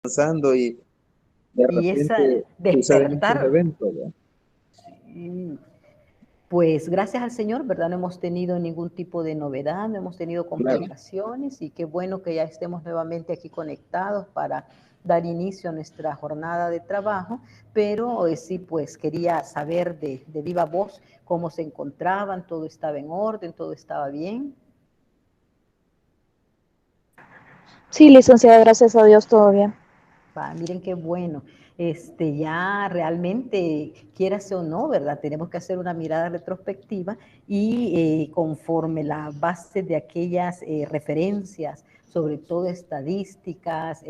Pasando y de Y esa repente suceden estos despertar, eventos, ¿verdad? sí, pues gracias al Señor, ¿verdad? No hemos tenido ningún tipo de novedad, no hemos tenido Claro. complicaciones y qué bueno que ya estemos nuevamente aquí conectados para dar inicio a nuestra jornada de trabajo, pero sí, pues quería saber de viva voz cómo se encontraban, todo estaba en orden, todo estaba bien. Sí, licenciada, gracias a Dios, todo bien. Miren qué bueno. Ya realmente, quieras o no, ¿verdad? Tenemos que hacer una mirada retrospectiva y conforme la base de aquellas referencias, sobre todo estadísticas,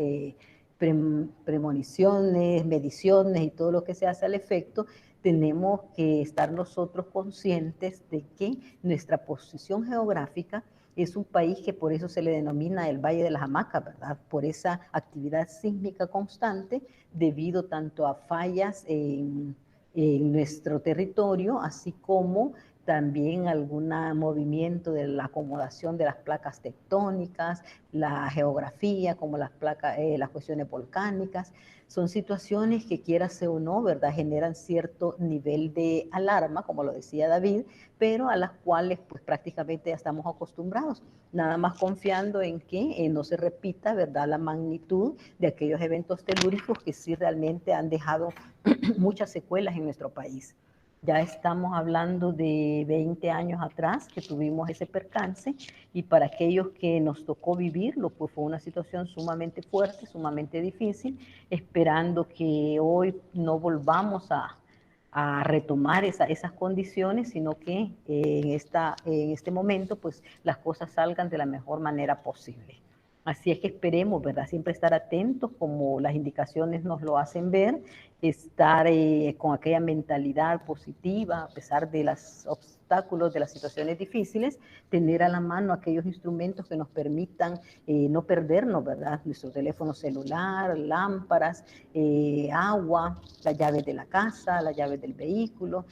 premoniciones, mediciones y todo lo que se hace al efecto, tenemos que estar nosotros conscientes de que nuestra posición geográfica es un país que por eso se le denomina el Valle de las Hamacas, ¿verdad? Por esa actividad sísmica constante debido tanto a fallas en nuestro territorio, así como también algún movimiento de la acomodación de las placas tectónicas, la geografía, como las placas, las cuestiones volcánicas. Son situaciones que quieras o no, ¿verdad? Generan cierto nivel de alarma, como lo decía David, pero a las cuales pues prácticamente ya estamos acostumbrados, nada más confiando en que no se repita, ¿verdad?, la magnitud de aquellos eventos telúricos que sí realmente han dejado muchas secuelas en nuestro país. Ya estamos hablando de 20 años atrás que tuvimos ese percance y para aquellos que nos tocó vivirlo, pues fue una situación sumamente fuerte, sumamente difícil, esperando que hoy no volvamos a retomar esas condiciones, sino que en este momento pues las cosas salgan de la mejor manera posible. Así es que esperemos, ¿verdad? Siempre estar atentos como las indicaciones nos lo hacen ver, estar con aquella mentalidad positiva a pesar de los obstáculos, de las situaciones difíciles, tener a la mano aquellos instrumentos que nos permitan no perdernos, ¿verdad? Nuestro teléfono celular, lámparas, agua, las llaves de la casa, las llaves del vehículo,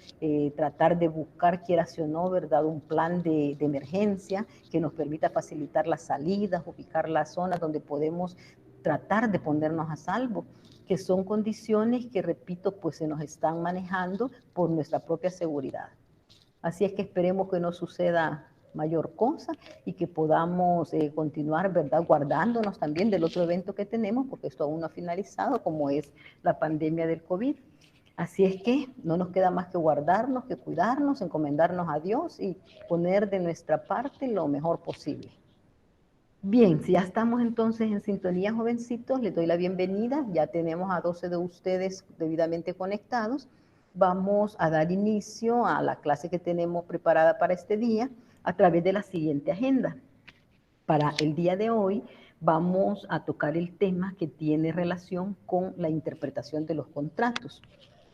tratar de buscar, quieras o no, ¿verdad?, un plan de emergencia que nos permita facilitar las salidas, ubicar las zonas donde podemos tratar de ponernos a salvo, que son condiciones que, repito, pues se nos están manejando por nuestra propia seguridad. Así es que esperemos que no suceda mayor cosa y que podamos continuar, ¿verdad?, guardándonos también del otro evento que tenemos, porque esto aún no ha finalizado, como es la pandemia del COVID. Así es que no nos queda más que guardarnos, que cuidarnos, encomendarnos a Dios y poner de nuestra parte lo mejor posible. Bien, si ya estamos entonces en sintonía, jovencitos, les doy la bienvenida. Ya tenemos a 12 de ustedes debidamente conectados. Vamos a dar inicio a la clase que tenemos preparada para este día a través de la siguiente agenda. Para el día de hoy vamos a tocar el tema que tiene relación con la interpretación de los contratos.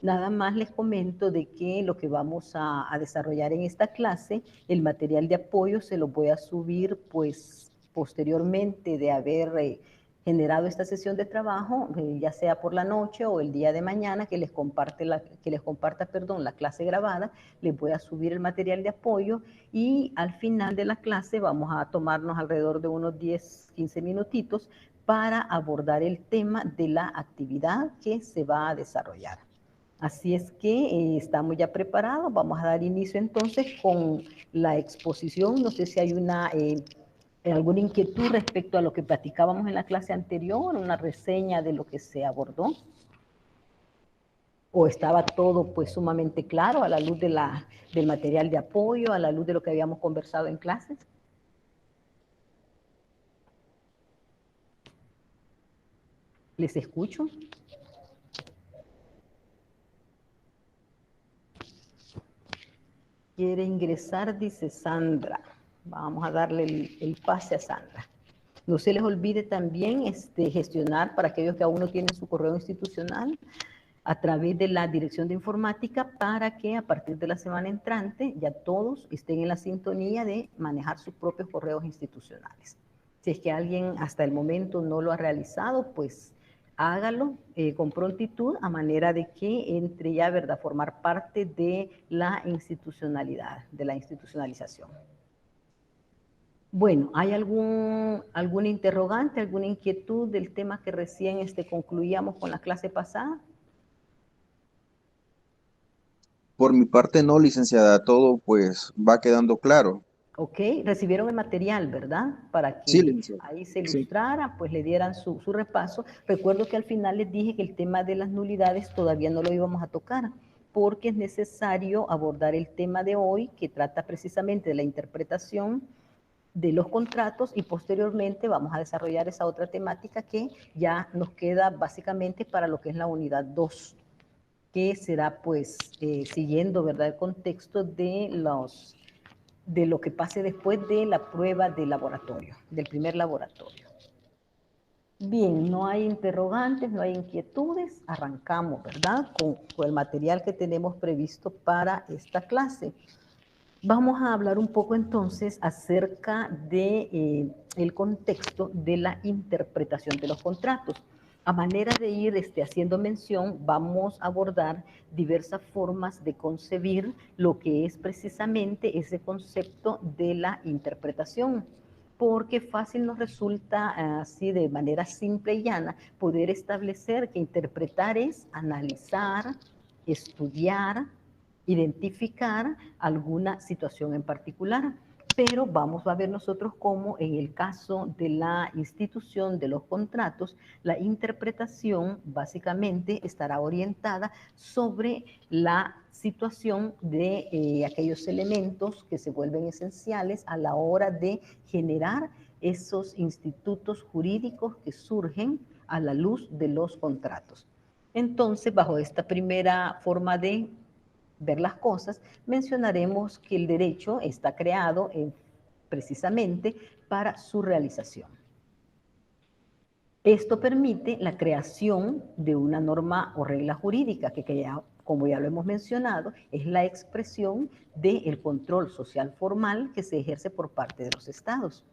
Nada más les comento de que lo que vamos a desarrollar en esta clase, el material de apoyo se lo voy a subir pues posteriormente de haber generado esta sesión de trabajo, ya sea por la noche o el día de mañana que les comparta, perdón, la clase grabada, les voy a subir el material de apoyo y al final de la clase vamos a tomarnos alrededor de unos 10, 15 minutitos para abordar el tema de la actividad que se va a desarrollar. Así es que estamos ya preparados, vamos a dar inicio entonces con la exposición. No sé si hay alguna inquietud respecto a lo que platicábamos en la clase anterior, una reseña de lo que se abordó, o estaba todo pues sumamente claro a la luz del material de apoyo, a la luz de lo que habíamos conversado en clases. ¿Les escucho? Quiere ingresar, dice Sandra. Vamos a darle el pase a Sandra. No se les olvide también gestionar para aquellos que aún no tienen su correo institucional a través de la dirección de informática para que a partir de la semana entrante ya todos estén en la sintonía de manejar sus propios correos institucionales. Si es que alguien hasta el momento no lo ha realizado, pues hágalo con prontitud a manera de que entre ya, ¿verdad?, formar parte de la institucionalidad, de la institucionalización. Bueno, ¿hay algún interrogante, alguna inquietud del tema que recién concluíamos con la clase pasada? Por mi parte no, licenciada, todo pues va quedando claro. Ok, recibieron el material, ¿verdad? Para Sí, que licenciada. ahí se Sí. ilustrara, pues le dieran su repaso. Recuerdo que al final les dije que el tema de las nulidades todavía no lo íbamos a tocar, porque es necesario abordar el tema de hoy, que trata precisamente de la interpretación de los contratos, y posteriormente vamos a desarrollar esa otra temática que ya nos queda básicamente para lo que es la unidad 2, que será pues siguiendo, ¿verdad?, el contexto de lo que pase después de la prueba de laboratorio, del primer laboratorio. Bien, no hay interrogantes, no hay inquietudes, arrancamos, ¿verdad?, con el material que tenemos previsto para esta clase. Vamos a hablar un poco entonces acerca de el contexto de la interpretación de los contratos. A manera de ir haciendo mención, vamos a abordar diversas formas de concebir lo que es precisamente ese concepto de la interpretación, porque fácil nos resulta, así de manera simple y llana, poder establecer que interpretar es analizar, estudiar, identificar alguna situación en particular, pero vamos a ver nosotros cómo en el caso de la institución de los contratos, la interpretación básicamente estará orientada sobre la situación de aquellos elementos que se vuelven esenciales a la hora de generar esos institutos jurídicos que surgen a la luz de los contratos. Entonces, bajo esta primera forma de ver las cosas, mencionaremos que el derecho está creado precisamente para su realización. Esto permite la creación de una norma o regla jurídica que ya, como ya lo hemos mencionado, es la expresión del control social formal que se ejerce por parte de los estados.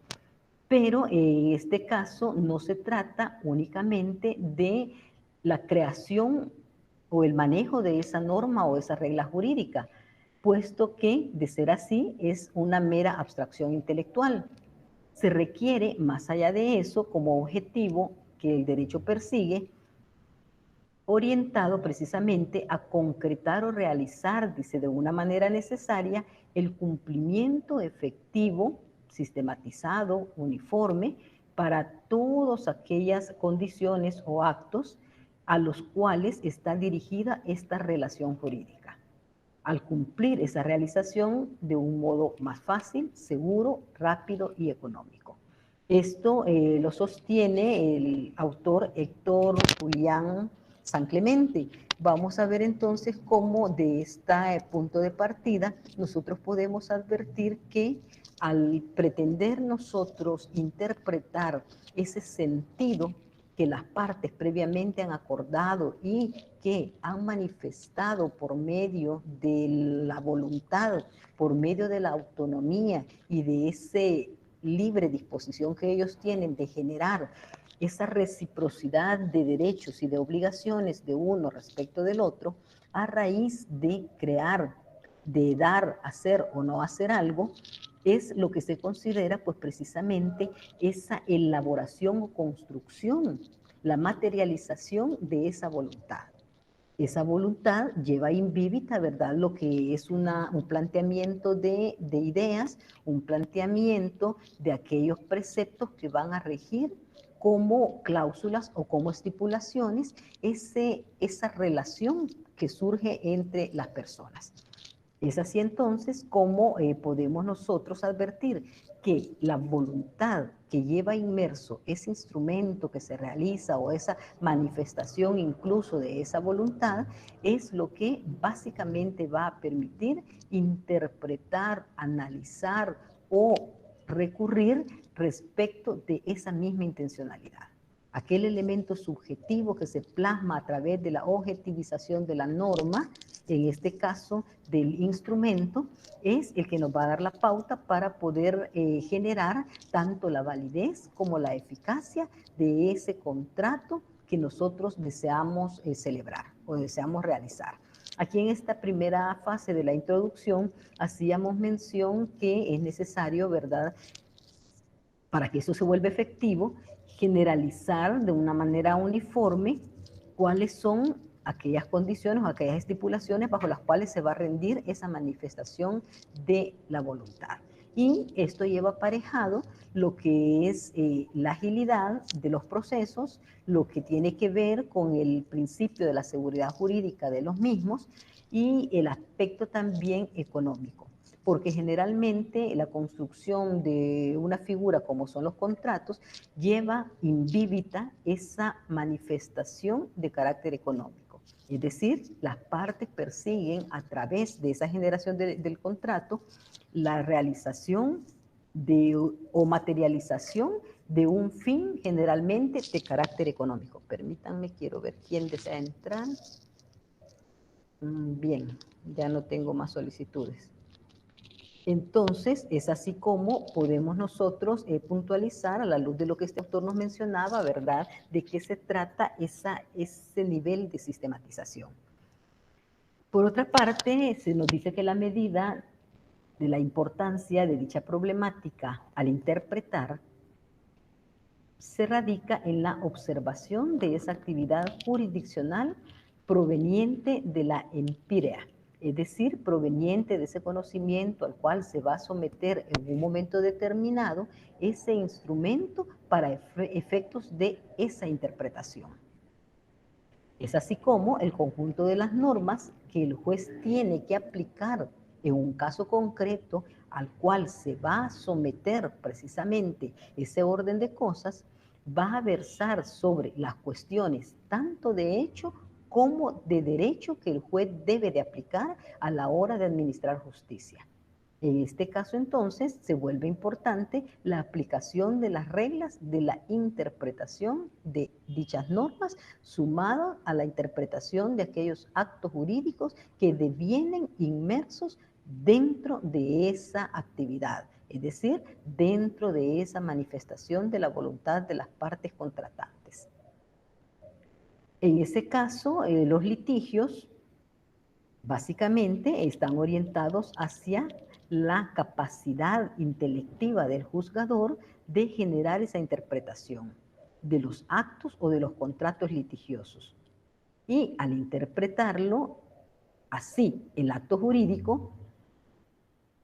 Pero en este caso no se trata únicamente de la creación o el manejo de esa norma o esa regla jurídica, puesto que, de ser así, es una mera abstracción intelectual. Se requiere, más allá de eso, como objetivo que el derecho persigue, orientado precisamente a concretar o realizar, dice, de una manera necesaria, el cumplimiento efectivo, sistematizado, uniforme, para todas aquellas condiciones o actos a los cuales está dirigida esta relación jurídica. Al cumplir esa realización de un modo más fácil, seguro, rápido y económico. Esto lo sostiene el autor Héctor Julián San Clemente. Vamos a ver entonces cómo de este punto de partida nosotros podemos advertir que al pretender nosotros interpretar ese sentido que las partes previamente han acordado y que han manifestado por medio de la voluntad, por medio de la autonomía y de esa libre disposición que ellos tienen de generar esa reciprocidad de derechos y de obligaciones de uno respecto del otro, a raíz de crear, de dar, hacer o no hacer algo, es lo que se considera pues precisamente esa elaboración o construcción, la materialización de esa voluntad. Esa voluntad lleva invíbita, ¿verdad?, lo que es un planteamiento de ideas, un planteamiento de aquellos preceptos que van a regir como cláusulas o como estipulaciones esa relación que surge entre las personas. Es así entonces como podemos nosotros advertir que la voluntad que lleva inmerso ese instrumento que se realiza o esa manifestación incluso de esa voluntad es lo que básicamente va a permitir interpretar, analizar o recurrir respecto de esa misma intencionalidad. Aquel elemento subjetivo que se plasma a través de la objetivización de la norma, en este caso del instrumento, es el que nos va a dar la pauta para poder generar tanto la validez como la eficacia de ese contrato que nosotros deseamos celebrar o deseamos realizar. Aquí en esta primera fase de la introducción hacíamos mención que es necesario, ¿verdad?, para que eso se vuelva efectivo, generalizar de una manera uniforme cuáles son aquellas condiciones o aquellas estipulaciones bajo las cuales se va a rendir esa manifestación de la voluntad. Y esto lleva aparejado lo que es la agilidad de los procesos, lo que tiene que ver con el principio de la seguridad jurídica de los mismos y el aspecto también económico, porque generalmente la construcción de una figura como son los contratos lleva invíbita esa manifestación de carácter económico. Es decir, las partes persiguen a través de esa generación del contrato la realización o materialización de un fin generalmente de carácter económico. Permítanme, quiero ver quién desea entrar. Bien, ya no tengo más solicitudes. Entonces, es así como podemos nosotros puntualizar a la luz de lo que este autor nos mencionaba, ¿verdad?, de qué se trata ese nivel de sistematización. Por otra parte, se nos dice que la medida de la importancia de dicha problemática al interpretar se radica en la observación de esa actividad jurisdiccional proveniente de la empírea, es decir, proveniente de ese conocimiento al cual se va a someter en un momento determinado ese instrumento para efectos de esa interpretación. Es así como el conjunto de las normas que el juez tiene que aplicar en un caso concreto al cual se va a someter precisamente ese orden de cosas, va a versar sobre las cuestiones tanto de hecho como de derecho que el juez debe de aplicar a la hora de administrar justicia. En este caso, entonces, se vuelve importante la aplicación de las reglas de la interpretación de dichas normas, sumada a la interpretación de aquellos actos jurídicos que devienen inmersos dentro de esa actividad, es decir, dentro de esa manifestación de la voluntad de las partes contratantes. En ese caso, los litigios básicamente están orientados hacia la capacidad intelectiva del juzgador de generar esa interpretación de los actos o de los contratos litigiosos. Y al interpretarlo así, el acto jurídico,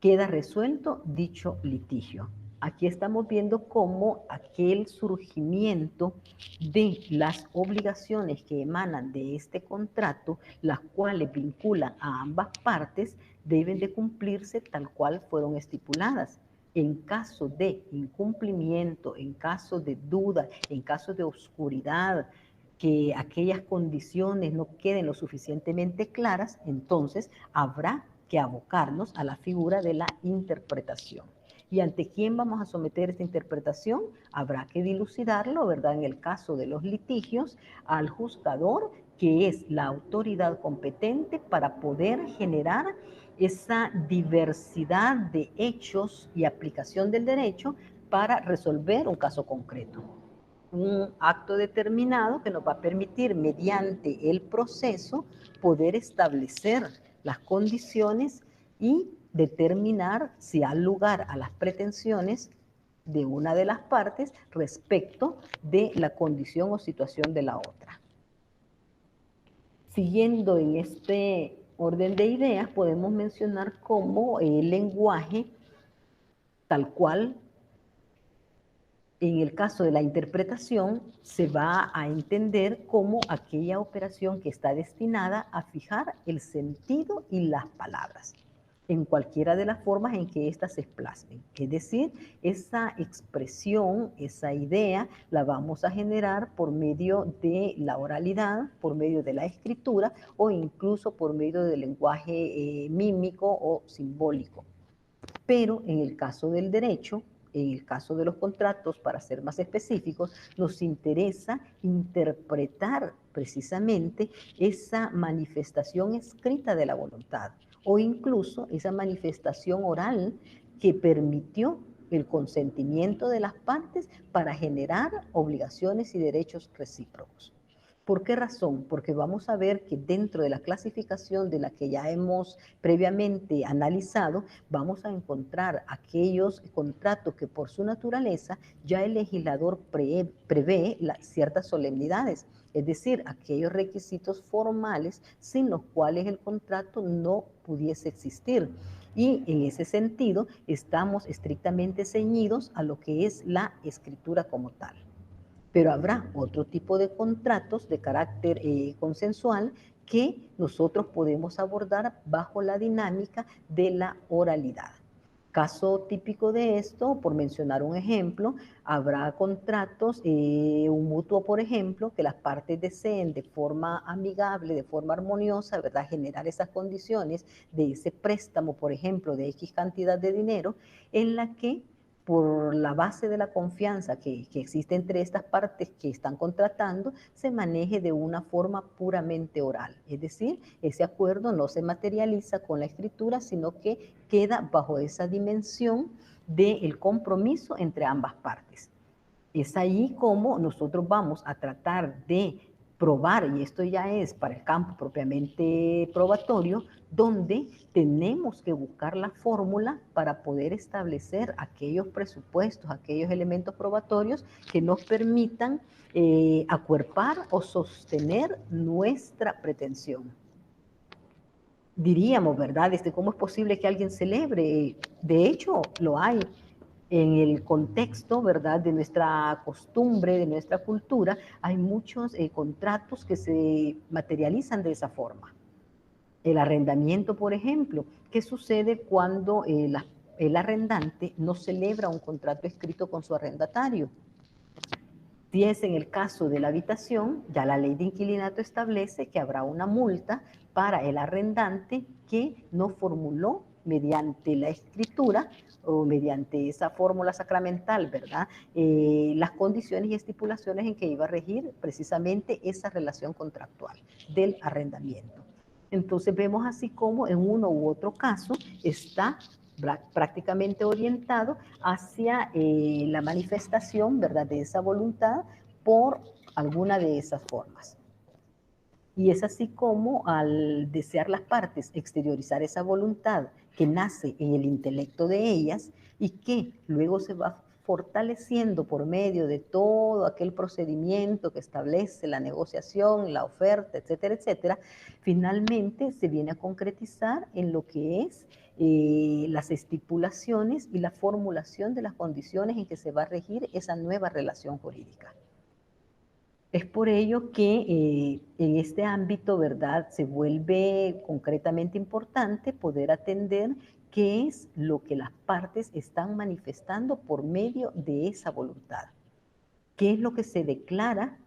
queda resuelto dicho litigio. Aquí estamos viendo cómo aquel surgimiento de las obligaciones que emanan de este contrato, las cuales vinculan a ambas partes, deben de cumplirse tal cual fueron estipuladas. En caso de incumplimiento, en caso de duda, en caso de oscuridad, que aquellas condiciones no queden lo suficientemente claras, entonces habrá que abocarnos a la figura de la interpretación. ¿Y ante quién vamos a someter esta interpretación? Habrá que dilucidarlo, ¿verdad? En el caso de los litigios, al juzgador, que es la autoridad competente para poder generar esa diversidad de hechos y aplicación del derecho para resolver un caso concreto. Un acto determinado que nos va a permitir, mediante el proceso, poder establecer las condiciones y determinar si hay lugar a las pretensiones de una de las partes respecto de la condición o situación de la otra. Siguiendo en este orden de ideas, podemos mencionar cómo el lenguaje, tal cual en el caso de la interpretación, se va a entender como aquella operación que está destinada a fijar el sentido y las palabras en cualquiera de las formas en que éstas se plasmen. Es decir, esa expresión, esa idea, la vamos a generar por medio de la oralidad, por medio de la escritura o incluso por medio del lenguaje mímico o simbólico. Pero en el caso del derecho, en el caso de los contratos, para ser más específicos, nos interesa interpretar precisamente esa manifestación escrita de la voluntad o incluso esa manifestación oral que permitió el consentimiento de las partes para generar obligaciones y derechos recíprocos. ¿Por qué razón? Porque vamos a ver que dentro de la clasificación de la que ya hemos previamente analizado, vamos a encontrar aquellos contratos que por su naturaleza ya el legislador prevé ciertas solemnidades, es decir, aquellos requisitos formales sin los cuales el contrato no pudiese existir. Y en ese sentido estamos estrictamente ceñidos a lo que es la escritura como tal. Pero habrá otro tipo de contratos de carácter consensual que nosotros podemos abordar bajo la dinámica de la oralidad. Caso típico de esto, por mencionar un ejemplo, habrá contratos, un mutuo, por ejemplo, que las partes deseen de forma amigable, de forma armoniosa, ¿verdad?, generar esas condiciones de ese préstamo, por ejemplo, de X cantidad de dinero, en la que por la base de la confianza que existe entre estas partes que están contratando, se maneje de una forma puramente oral. Es decir, ese acuerdo no se materializa con la escritura, sino que queda bajo esa dimensión del compromiso entre ambas partes. Es ahí como nosotros vamos a tratar de probar, y esto ya es para el campo propiamente probatorio, donde tenemos que buscar la fórmula para poder establecer aquellos presupuestos, aquellos elementos probatorios que nos permitan acuerpar o sostener nuestra pretensión. Diríamos, ¿verdad? ¿Cómo es posible que alguien celebre? De hecho, lo hay en el contexto, ¿verdad?, de nuestra costumbre, de nuestra cultura, hay muchos contratos que se materializan de esa forma. El arrendamiento, por ejemplo, ¿qué sucede cuando el arrendante no celebra un contrato escrito con su arrendatario? Si es en el caso de la habitación, ya la ley de inquilinato establece que habrá una multa para el arrendante que no formuló mediante la escritura o mediante esa fórmula sacramental, ¿verdad?, las condiciones y estipulaciones en que iba a regir precisamente esa relación contractual del arrendamiento. Entonces vemos así como en uno u otro caso está prácticamente orientado hacia la manifestación, ¿verdad?, de esa voluntad por alguna de esas formas. Y es así como al desear las partes exteriorizar esa voluntad que nace en el intelecto de ellas y que luego se va fortaleciendo por medio de todo aquel procedimiento que establece la negociación, la oferta, etcétera, etcétera, finalmente se viene a concretizar en lo que es las estipulaciones y la formulación de las condiciones en que se va a regir esa nueva relación jurídica. Es por ello que en este ámbito, ¿verdad?, se vuelve concretamente importante poder atender qué es lo que las partes están manifestando por medio de esa voluntad. ¿Qué es lo que se declara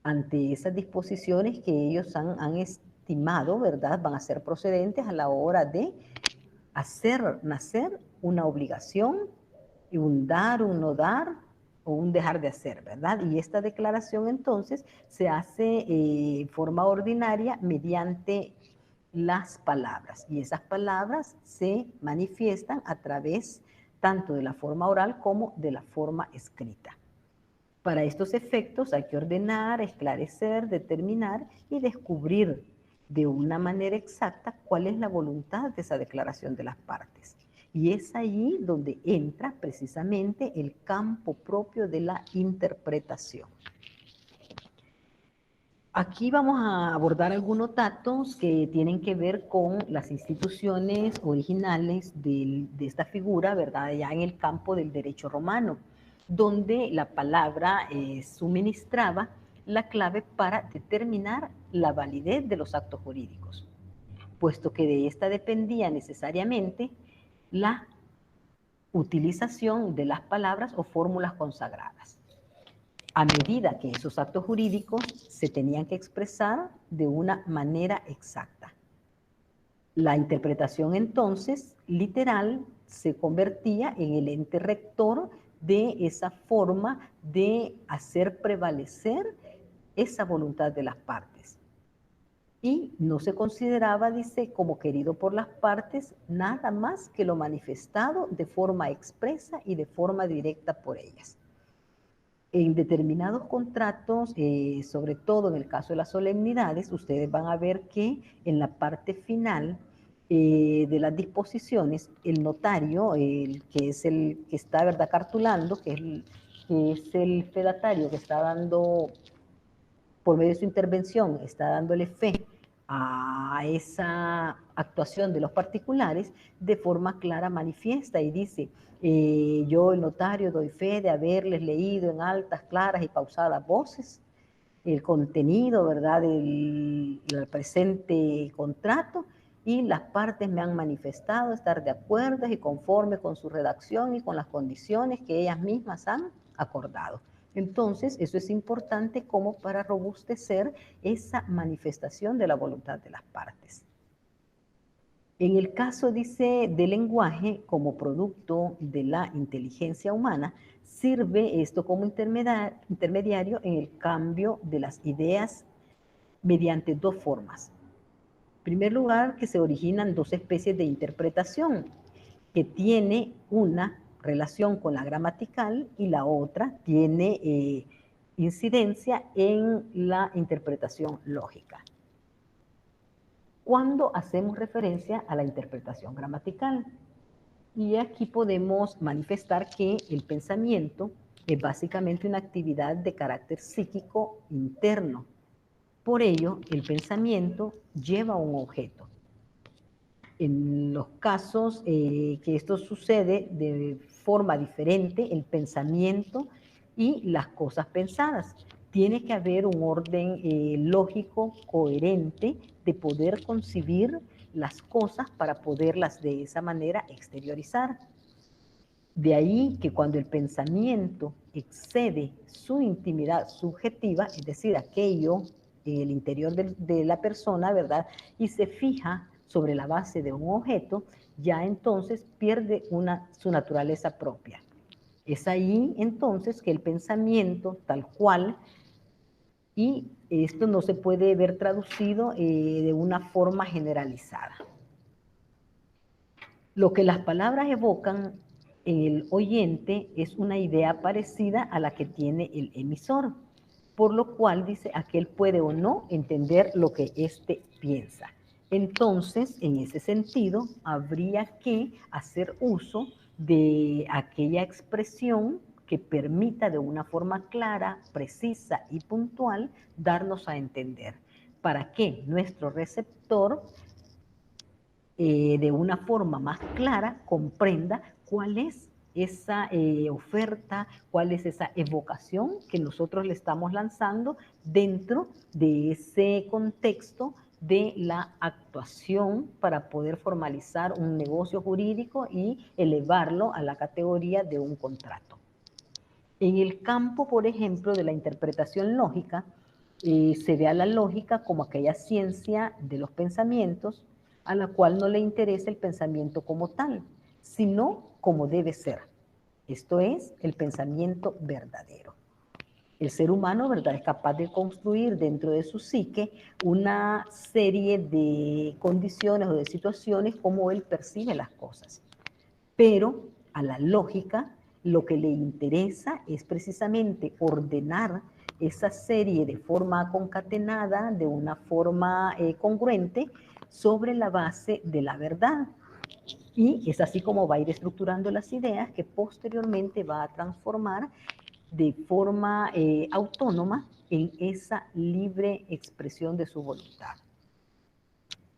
ante esas disposiciones que ellos han estimado, ¿verdad?, van a ser procedentes a la hora de hacer nacer una obligación y un dar, un no dar o un dejar de hacer, ¿verdad? Y esta declaración entonces se hace en forma ordinaria mediante las palabras y esas palabras se manifiestan a través tanto de la forma oral como de la forma escrita. Para estos efectos hay que ordenar, esclarecer, determinar y descubrir de una manera exacta cuál es la voluntad de esa declaración de las partes. Y es allí donde entra precisamente el campo propio de la interpretación. Aquí vamos a abordar algunos datos que tienen que ver con las instituciones originales de esta figura, ¿verdad?, ya en el campo del derecho romano, donde la palabra suministraba la clave para determinar la validez de los actos jurídicos, puesto que de esta dependía necesariamente la utilización de las palabras o fórmulas consagradas. A medida que esos actos jurídicos se tenían que expresar de una manera exacta. La interpretación entonces literal se convertía en el ente rector de esa forma de hacer prevalecer esa voluntad de las partes. Y no se consideraba, dice, como querido por las partes, nada más que lo manifestado de forma expresa y de forma directa por ellas. En determinados contratos, sobre todo en el caso de las solemnidades, ustedes van a ver que en la parte final de las disposiciones, el notario, que es el que está, ¿verdad?, cartulando, que es el fedatario que está dando, por medio de su intervención, está dándole fe a esa actuación de los particulares, de forma clara manifiesta y dice, yo, el notario, doy fe de haberles leído en altas, claras y pausadas voces el contenido, ¿verdad?, del presente contrato, y las partes me han manifestado estar de acuerdo y conforme con su redacción y con las condiciones que ellas mismas han acordado. Entonces, eso es importante como para robustecer esa manifestación de la voluntad de las partes. En el caso, dice, del lenguaje como producto de la inteligencia humana, sirve esto como intermediario en el cambio de las ideas mediante dos formas. En primer lugar, que se originan dos especies de interpretación, que tiene una relación con la gramatical y la otra tiene incidencia en la interpretación lógica. Cuando hacemos referencia a la interpretación gramatical, y aquí podemos manifestar que el pensamiento es básicamente una actividad de carácter psíquico interno. Por ello, el pensamiento lleva un objeto. En los casos que esto sucede de forma diferente, el pensamiento y las cosas pensadas. Tiene que haber un orden lógico, coherente, de poder concebir las cosas para poderlas de esa manera exteriorizar. De ahí que cuando el pensamiento excede su intimidad subjetiva, es decir, aquello en el interior de la persona, ¿verdad?, y se fija sobre la base de un objeto, ya entonces pierde su naturaleza propia. Es ahí entonces que el pensamiento tal cual, y esto no se puede ver traducido de una forma generalizada. Lo que las palabras evocan en el oyente es una idea parecida a la que tiene el emisor, por lo cual dice aquel puede o no entender lo que éste piensa. Entonces, en ese sentido, habría que hacer uso de aquella expresión que permita de una forma clara, precisa y puntual darnos a entender, para que nuestro receptor de una forma más clara comprenda cuál es esa oferta, cuál es esa evocación que nosotros le estamos lanzando dentro de ese contexto de la actuación para poder formalizar un negocio jurídico y elevarlo a la categoría de un contrato. En el campo, por ejemplo, de la interpretación lógica, se ve a la lógica como aquella ciencia de los pensamientos a la cual no le interesa el pensamiento como tal, sino como debe ser. Esto es el pensamiento verdadero. El ser humano, ¿verdad?, es capaz de construir dentro de su psique una serie de condiciones o de situaciones como él percibe las cosas. Pero a la lógica lo que le interesa es precisamente ordenar esa serie de forma concatenada, de una forma congruente, sobre la base de la verdad. Y es así como va a ir estructurando las ideas que posteriormente va a transformar de forma autónoma en esa libre expresión de su voluntad.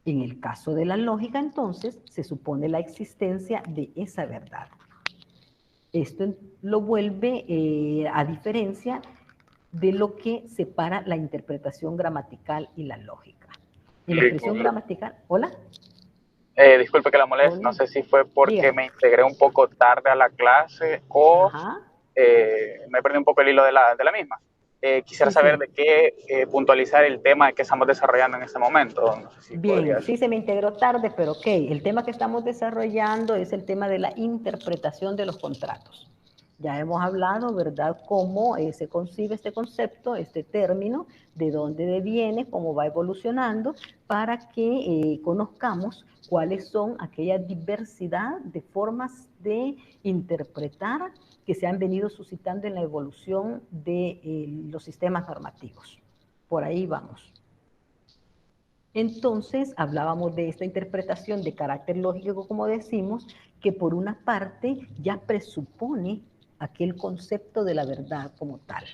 En el caso de la lógica, entonces, se supone la existencia de esa verdad. Esto lo vuelve a diferencia de lo que separa la interpretación gramatical y la lógica. En la expresión gramatical, ¿hola? Disculpe que la moleste, Hola. no sé si fue porque Dígame. me integré un poco tarde a la clase o Ajá. me perdí un poco el hilo de la misma. Quisiera Sí, saber sí. de qué puntualizar el tema que estamos desarrollando en este momento. No sé si Bien, podría... sí se me integró tarde, pero ok. El tema que estamos desarrollando es el tema de la interpretación de los contratos. Ya hemos hablado, ¿verdad?, cómo se concibe este concepto, este término, de dónde deviene, cómo va evolucionando, para que conozcamos cuáles son aquella diversidad de formas de interpretar que se han venido suscitando en la evolución de los sistemas normativos. Por ahí vamos. Entonces, hablábamos de esta interpretación de carácter lógico, como decimos, que por una parte ya presupone aquel concepto de la verdad como tal.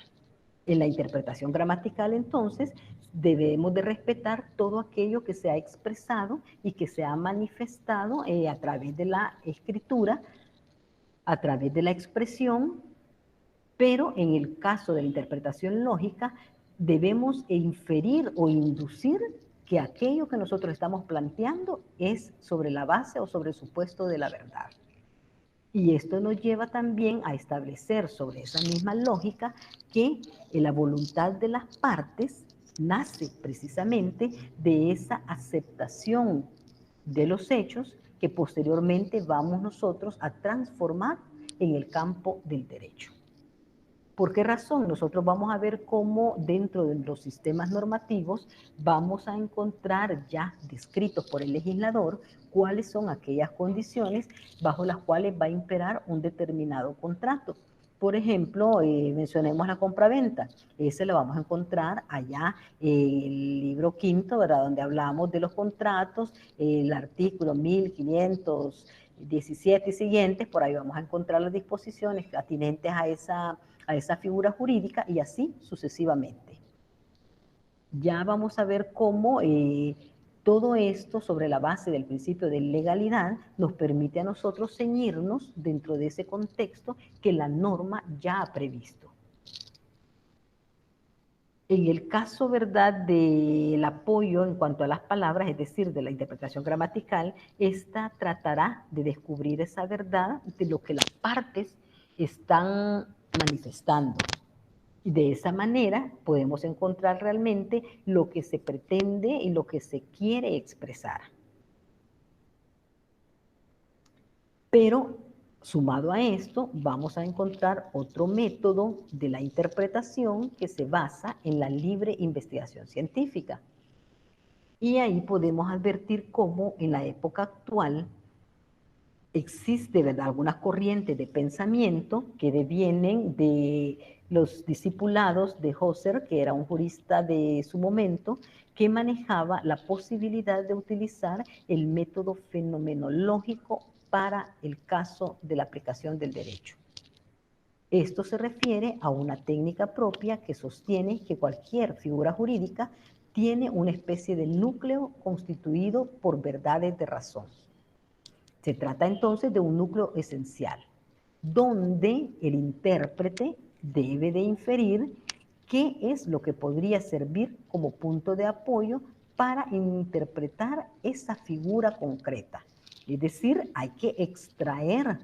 En la interpretación gramatical, entonces, debemos de respetar todo aquello que se ha expresado y que se ha manifestado a través de la escritura, a través de la expresión, pero en el caso de la interpretación lógica, debemos inferir o inducir que aquello que nosotros estamos planteando es sobre la base o sobre el supuesto de la verdad. Y esto nos lleva también a establecer sobre esa misma lógica que la voluntad de las partes nace precisamente de esa aceptación de los hechos que posteriormente vamos nosotros a transformar en el campo del derecho. ¿Por qué razón? Nosotros vamos a ver cómo dentro de los sistemas normativos vamos a encontrar ya descritos por el legislador cuáles son aquellas condiciones bajo las cuales va a imperar un determinado contrato. Por ejemplo, mencionemos la compraventa. Ese lo vamos a encontrar allá en el libro quinto, ¿verdad?, donde hablamos de los contratos, el artículo 1517 y siguientes. Por ahí vamos a encontrar las disposiciones atinentes a esa figura jurídica y así sucesivamente. Ya vamos a ver cómo todo esto sobre la base del principio de legalidad nos permite a nosotros ceñirnos dentro de ese contexto que la norma ya ha previsto. En el caso, ¿verdad?, del apoyo en cuanto a las palabras, es decir, de la interpretación gramatical, esta tratará de descubrir esa verdad de lo que las partes están manifestando. Y de esa manera podemos encontrar realmente lo que se pretende y lo que se quiere expresar. Pero sumado a esto, vamos a encontrar otro método de la interpretación que se basa en la libre investigación científica. Y ahí podemos advertir cómo en la época actual existe, ¿verdad?, algunas corrientes de pensamiento que devienen de los discipulados de Husserl, que era un jurista de su momento, que manejaba la posibilidad de utilizar el método fenomenológico para el caso de la aplicación del derecho. Esto se refiere a una técnica propia que sostiene que cualquier figura jurídica tiene una especie de núcleo constituido por verdades de razón. Se trata entonces de un núcleo esencial, donde el intérprete debe de inferir qué es lo que podría servir como punto de apoyo para interpretar esa figura concreta. Es decir, hay que extraer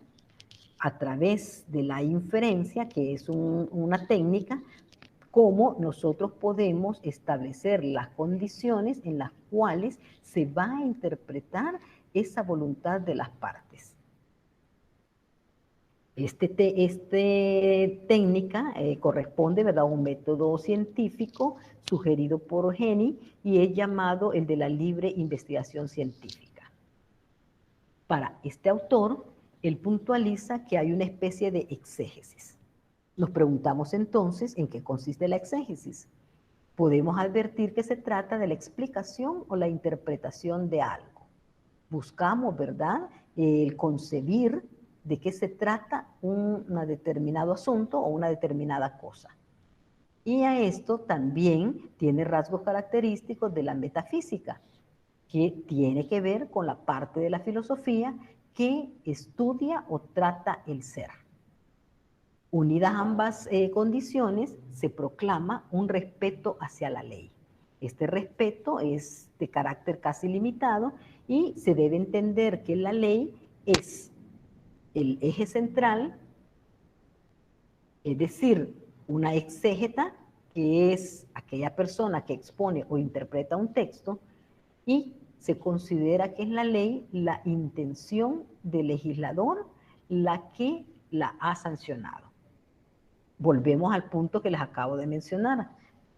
a través de la inferencia, que es una técnica, cómo nosotros podemos establecer las condiciones en las cuales se va a interpretar esa voluntad de las partes. Esta técnica corresponde, ¿verdad?, a un método científico sugerido por Henny y es llamado el de la libre investigación científica. Para este autor, él puntualiza que hay una especie de exégesis. Nos preguntamos entonces en qué consiste la exégesis. Podemos advertir que se trata de la explicación o la interpretación de algo. Buscamos, ¿verdad?, el concebir de qué se trata un determinado asunto o una determinada cosa. Y a esto también tiene rasgos característicos de la metafísica, que tiene que ver con la parte de la filosofía que estudia o trata el ser. Unidas ambas condiciones, se proclama un respeto hacia la ley. Este respeto es de carácter casi limitado y se debe entender que la ley es el eje central, es decir, una exégeta, que es aquella persona que expone o interpreta un texto, y se considera que es la ley la intención del legislador la que la ha sancionado. volvemos al punto que les acabo de mencionar.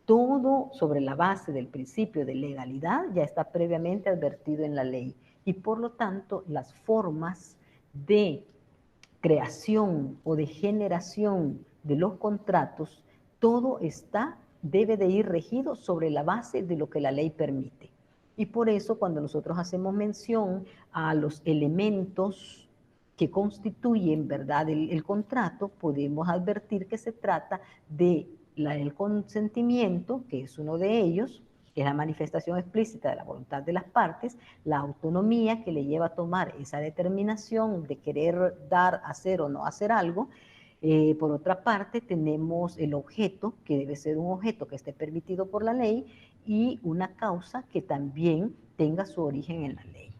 Todo sobre la base del principio de legalidad ya está previamente advertido en la ley y por lo tanto las formas de creación o de generación de los contratos, todo debe de ir regido sobre la base de lo que la ley permite. Y por eso cuando nosotros hacemos mención a los elementos que constituyen, ¿verdad?, el contrato, podemos advertir que se trata de el consentimiento, que es uno de ellos, que es la manifestación explícita de la voluntad de las partes, la autonomía que le lleva a tomar esa determinación de querer dar, hacer o no hacer algo. Por otra parte, tenemos el objeto, que debe ser un objeto que esté permitido por la ley, y una causa que también tenga su origen en la ley.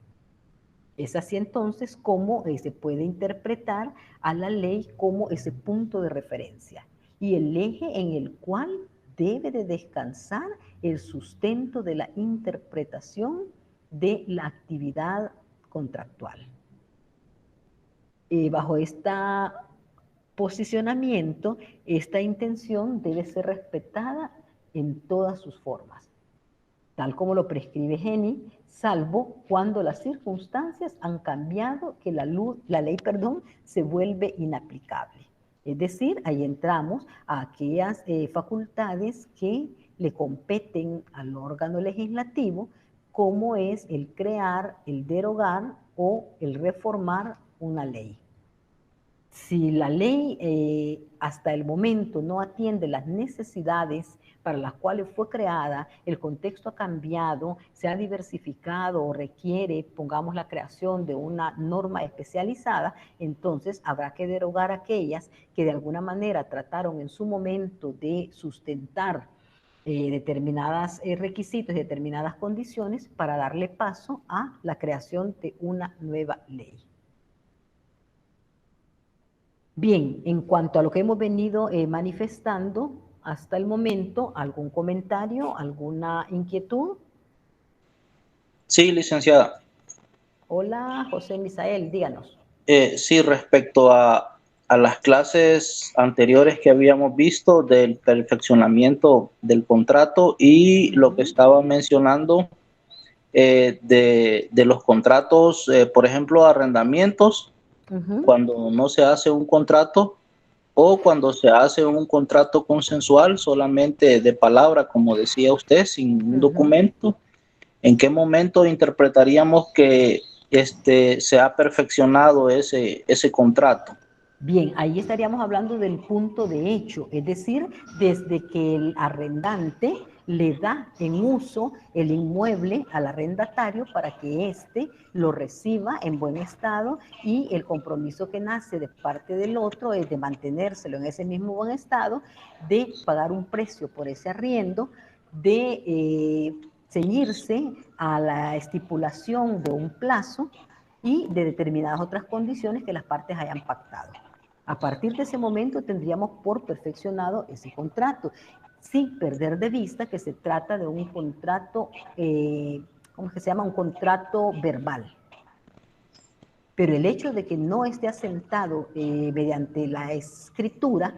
Es así entonces como se puede interpretar a la ley como ese punto de referencia y el eje en el cual debe de descansar el sustento de la interpretación de la actividad contractual. Bajo este posicionamiento, esta intención debe ser respetada en todas sus formas, tal como lo prescribe Geni, salvo cuando las circunstancias han cambiado que la ley se vuelve inaplicable. Es decir, ahí entramos a aquellas facultades que le competen al órgano legislativo, como es el crear, el derogar o el reformar una ley. Si la ley hasta el momento no atiende las necesidades para las cuales fue creada, el contexto ha cambiado, se ha diversificado o requiere, pongamos, la creación de una norma especializada, entonces habrá que derogar aquellas que de alguna manera trataron en su momento de sustentar determinados requisitos y determinadas condiciones para darle paso a la creación de una nueva ley. Bien, en cuanto a lo que hemos venido manifestando hasta el momento, ¿algún comentario, alguna inquietud? Sí, licenciada. Hola, José Misael, díganos. Sí, respecto a las clases anteriores que habíamos visto del perfeccionamiento del contrato y lo que estaba mencionando de los contratos, por ejemplo, arrendamientos, cuando no se hace un contrato o cuando se hace un contrato consensual solamente de palabra, como decía usted, sin un documento. ¿En qué momento interpretaríamos que se ha perfeccionado ese contrato? Bien, ahí estaríamos hablando del punto de hecho, es decir, desde que el arrendante le da en uso el inmueble al arrendatario para que éste lo reciba en buen estado y el compromiso que nace de parte del otro es de mantenérselo en ese mismo buen estado, de pagar un precio por ese arriendo, de ceñirse a la estipulación de un plazo y de determinadas otras condiciones que las partes hayan pactado. A partir de ese momento tendríamos por perfeccionado ese contrato, sin perder de vista que se trata de un contrato, ¿cómo es que se llama? Un contrato verbal. Pero el hecho de que no esté asentado mediante la escritura,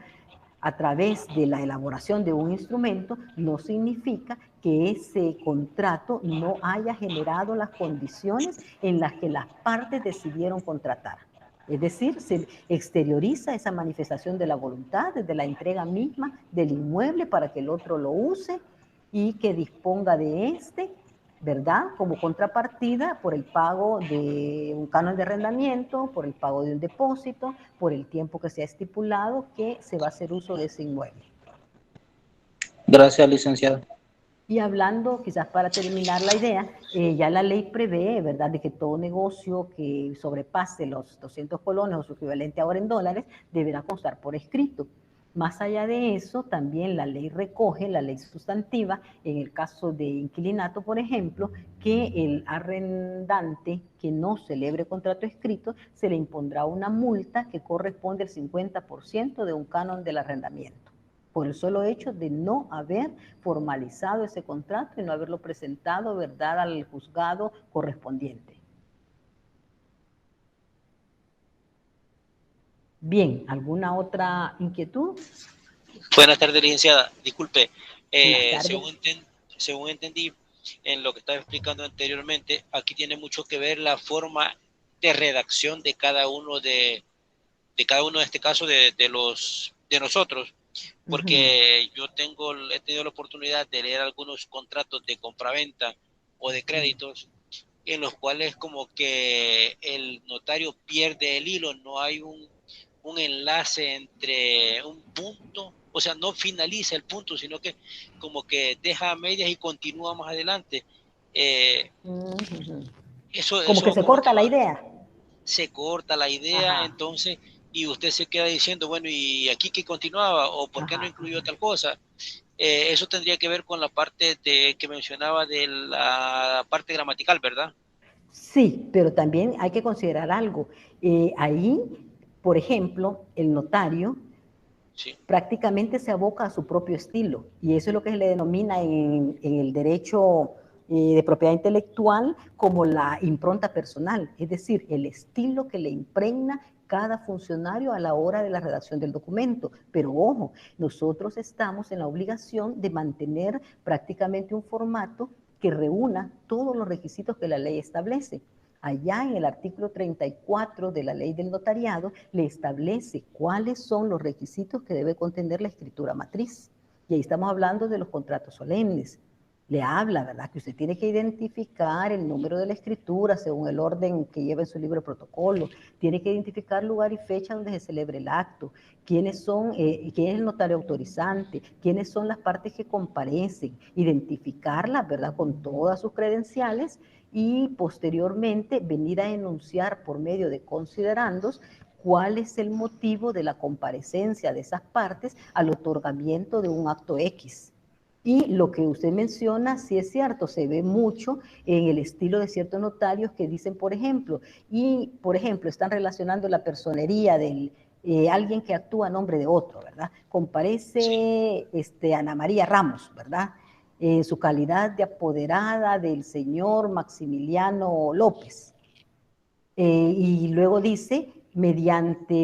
a través de la elaboración de un instrumento, no significa que ese contrato no haya generado las condiciones en las que las partes decidieron contratar. Es decir, se exterioriza esa manifestación de la voluntad desde la entrega misma del inmueble para que el otro lo use y que disponga de este, ¿verdad? Como contrapartida por el pago de un canon de arrendamiento, por el pago de un depósito, por el tiempo que se ha estipulado que se va a hacer uso de ese inmueble. Gracias, licenciado. Y hablando, quizás para terminar la idea, ya la ley prevé, ¿verdad?, de que todo negocio que sobrepase los 200 colones o su equivalente ahora en dólares deberá constar por escrito. Más allá de eso, también la ley recoge, la ley sustantiva, en el caso de inquilinato, por ejemplo, que el arrendante que no celebre contrato escrito se le impondrá una multa que corresponde al 50% de un canon del arrendamiento, por el solo hecho de no haber formalizado ese contrato y no haberlo presentado, ¿verdad?, al juzgado correspondiente. Bien, ¿alguna otra inquietud? Buenas tardes, licenciada. Disculpe, Buenas tardes. según entendí en lo que estaba explicando anteriormente, aquí tiene mucho que ver la forma de redacción de cada uno de este caso de nosotros, porque yo he tenido la oportunidad de leer algunos contratos de compraventa o de créditos en los cuales como que el notario pierde el hilo, no hay un enlace entre un punto, o sea, no finaliza el punto, sino que como que deja a medias y continúa más adelante. Como que se como que corta la idea. se corta la idea, entonces, y usted se queda diciendo, bueno, ¿y aquí qué continuaba? ¿O por qué no incluyó tal cosa? Eso tendría que ver con la parte que mencionaba de la parte gramatical, ¿verdad? Sí, pero también hay que considerar algo. Ahí, por ejemplo, el notario prácticamente se aboca a su propio estilo, y eso es lo que se le denomina en el derecho de propiedad intelectual como la impronta personal, es decir, el estilo que le impregna cada funcionario a la hora de la redacción del documento. Pero ojo, nosotros estamos en la obligación de mantener prácticamente un formato que reúna todos los requisitos que la ley establece. Allá en el artículo 34 de la ley del notariado le establece cuáles son los requisitos que debe contener la escritura matriz. Y ahí estamos hablando de los contratos solemnes. Le habla, ¿verdad?, que usted tiene que identificar el número de la escritura según el orden que lleva en su libro de protocolo, tiene que identificar lugar y fecha donde se celebre el acto, quién es el notario autorizante, quiénes son las partes que comparecen, identificarlas, ¿verdad?, con todas sus credenciales, y posteriormente venir a enunciar por medio de considerandos cuál es el motivo de la comparecencia de esas partes al otorgamiento de un acto X. Y lo que usted menciona, sí es cierto, se ve mucho en el estilo de ciertos notarios que dicen, por ejemplo, están relacionando la personería de alguien que actúa a nombre de otro, ¿verdad? Comparece Ana María Ramos, ¿verdad?, en su calidad de apoderada del señor Maximiliano López. Y luego dice, mediante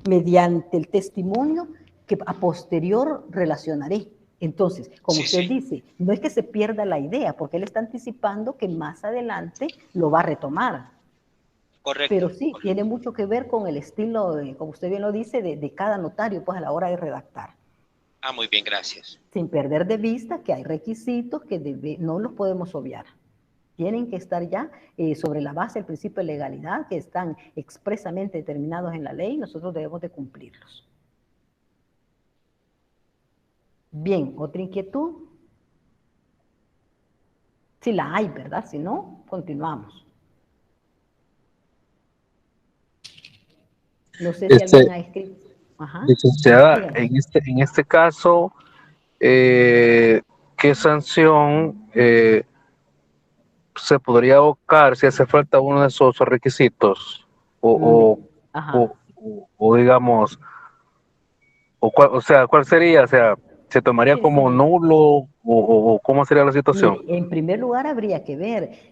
mediante el testimonio que a posterior relacionaré. Entonces, como usted dice, no es que se pierda la idea, porque él está anticipando que más adelante lo va a retomar. Correcto. Pero sí, tiene mucho que ver con el estilo, como usted bien lo dice, de cada notario, pues a la hora de redactar. Muy bien, gracias. Sin perder de vista que hay requisitos que no los podemos obviar. Tienen que estar ya sobre la base del principio de legalidad, que están expresamente determinados en la ley, nosotros debemos de cumplirlos. Bien, ¿otra inquietud? Si la hay, ¿verdad? Si no, continuamos. No sé si alguien ha escrito. Ajá. Licenciada, en este caso, ¿qué sanción se podría abocar si hace falta uno de esos requisitos? O digamos, ¿cuál sería? O sea, ¿se tomaría como nulo o cómo sería la situación? Mire, en primer lugar habría que ver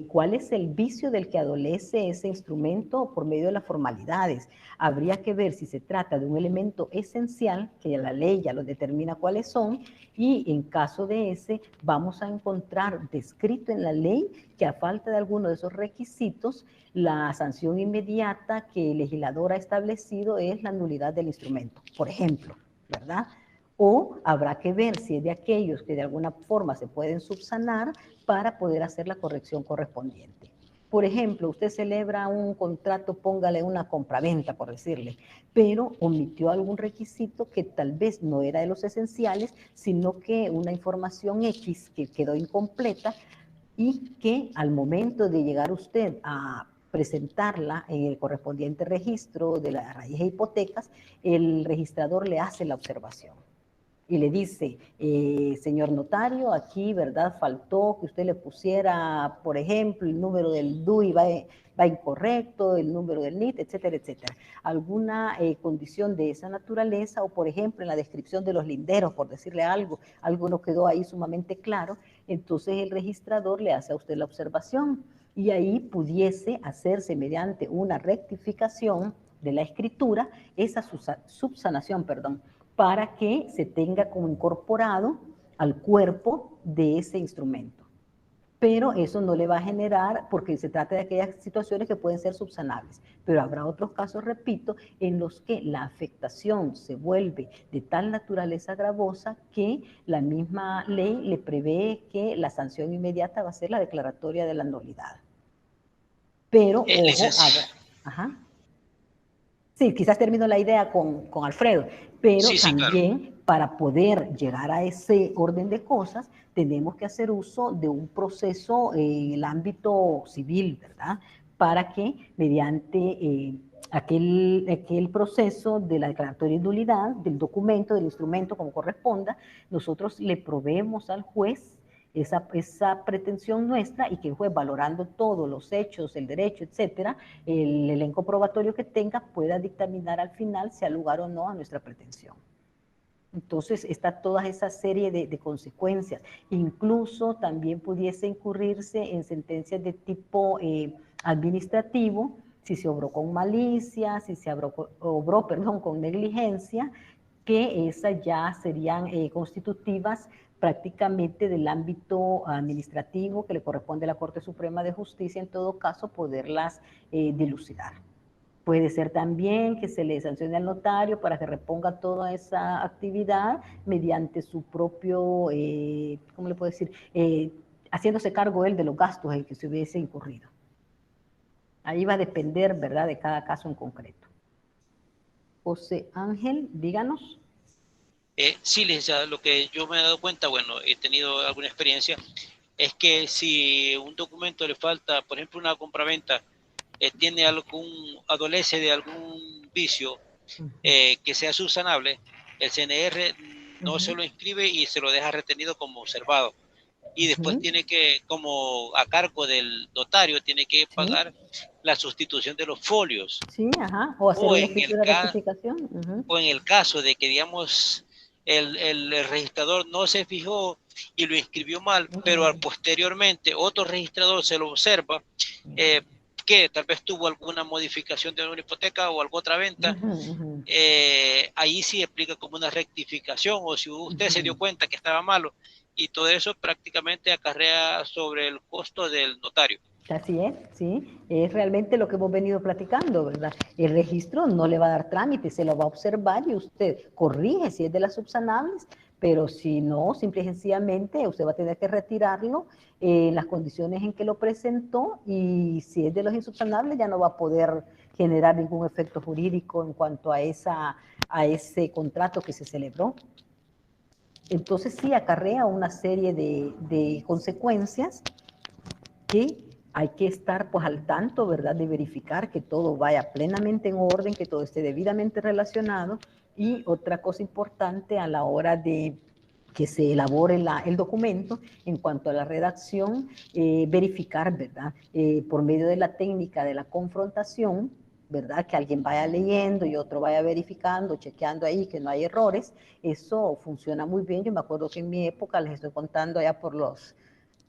cuál es el vicio del que adolece ese instrumento por medio de las formalidades. Habría que ver si se trata de un elemento esencial, que la ley ya lo determina cuáles son, y en caso de ese vamos a encontrar descrito en la ley que a falta de alguno de esos requisitos, la sanción inmediata que el legislador ha establecido es la nulidad del instrumento, por ejemplo, ¿verdad? O habrá que ver si es de aquellos que de alguna forma se pueden subsanar para poder hacer la corrección correspondiente. Por ejemplo, usted celebra un contrato, póngale una compraventa, por decirle, pero omitió algún requisito que tal vez no era de los esenciales, sino que una información X que quedó incompleta y que al momento de llegar usted a presentarla en el correspondiente registro de la raíz de hipotecas, el registrador le hace la observación y le dice, señor notario, aquí, ¿verdad?, faltó que usted le pusiera, por ejemplo, el número del DUI va incorrecto, el número del NIT, etcétera, etcétera. Alguna condición de esa naturaleza, o por ejemplo, en la descripción de los linderos, por decirle algo no quedó ahí sumamente claro, entonces el registrador le hace a usted la observación y ahí pudiese hacerse mediante una rectificación de la escritura, esa subsanación, perdón, para que se tenga como incorporado al cuerpo de ese instrumento. Pero eso no le va a generar, porque se trata de aquellas situaciones que pueden ser subsanables. Pero habrá otros casos, repito, en los que la afectación se vuelve de tal naturaleza gravosa que la misma ley le prevé que la sanción inmediata va a ser la declaratoria de la nulidad. Pero, ojo, ajá. Sí, quizás termino la idea con Alfredo, pero sí, también claro, para poder llegar a ese orden de cosas, tenemos que hacer uso de un proceso en el ámbito civil, ¿verdad? Para que mediante aquel proceso de la declaratoria de nulidad, del documento, del instrumento, como corresponda, nosotros le proveemos al juez esa pretensión nuestra y que el juez, valorando todos los hechos, el derecho, etcétera, el elenco probatorio que tenga, pueda dictaminar al final si ha lugar o no a nuestra pretensión. Entonces está toda esa serie de consecuencias. Incluso también pudiese incurrirse en sentencias de tipo administrativo, si se obró con malicia, si se obró con negligencia, que esas ya serían constitutivas prácticamente del ámbito administrativo que le corresponde a la Corte Suprema de Justicia, en todo caso, poderlas dilucidar. Puede ser también que se le sancione al notario para que reponga toda esa actividad mediante su propio, ¿cómo le puedo decir? Haciéndose cargo él de los gastos en que se hubiese incurrido. Ahí va a depender, ¿verdad?, de cada caso en concreto. José Ángel, díganos. Sí, licenciada, lo que yo me he dado cuenta, bueno, he tenido alguna experiencia, es que si un documento le falta, por ejemplo, una compraventa, adolece de algún vicio que sea subsanable, el CNR no se lo inscribe y se lo deja retenido como observado. Y después tiene que, como a cargo del notario, tiene que pagar la sustitución de los folios. Sí, ajá, o hacer una escritura de rectificación. O en el caso de que, digamos, el registrador no se fijó y lo inscribió mal, pero posteriormente otro registrador se lo observa, que tal vez tuvo alguna modificación de una hipoteca o alguna otra venta, ahí sí explica como una rectificación, o si usted se dio cuenta que estaba malo, y todo eso prácticamente acarrea sobre el costo del notario. Así es, sí, es realmente lo que hemos venido platicando, ¿verdad? El registro no le va a dar trámite, se lo va a observar y usted corrige si es de las subsanables, pero si no, simple y sencillamente usted va a tener que retirarlo en las condiciones en que lo presentó, y si es de los insubsanables ya no va a poder generar ningún efecto jurídico en cuanto a ese contrato que se celebró. Entonces sí acarrea una serie de consecuencias que hay que estar pues al tanto, ¿verdad?, de verificar que todo vaya plenamente en orden, que todo esté debidamente relacionado. Y otra cosa importante a la hora de que se elabore el documento, en cuanto a la redacción, verificar, ¿verdad?, por medio de la técnica de la confrontación, ¿verdad?, que alguien vaya leyendo y otro vaya verificando, chequeando ahí que no hay errores. Eso funciona muy bien. Yo me acuerdo que en mi época, les estoy contando allá por los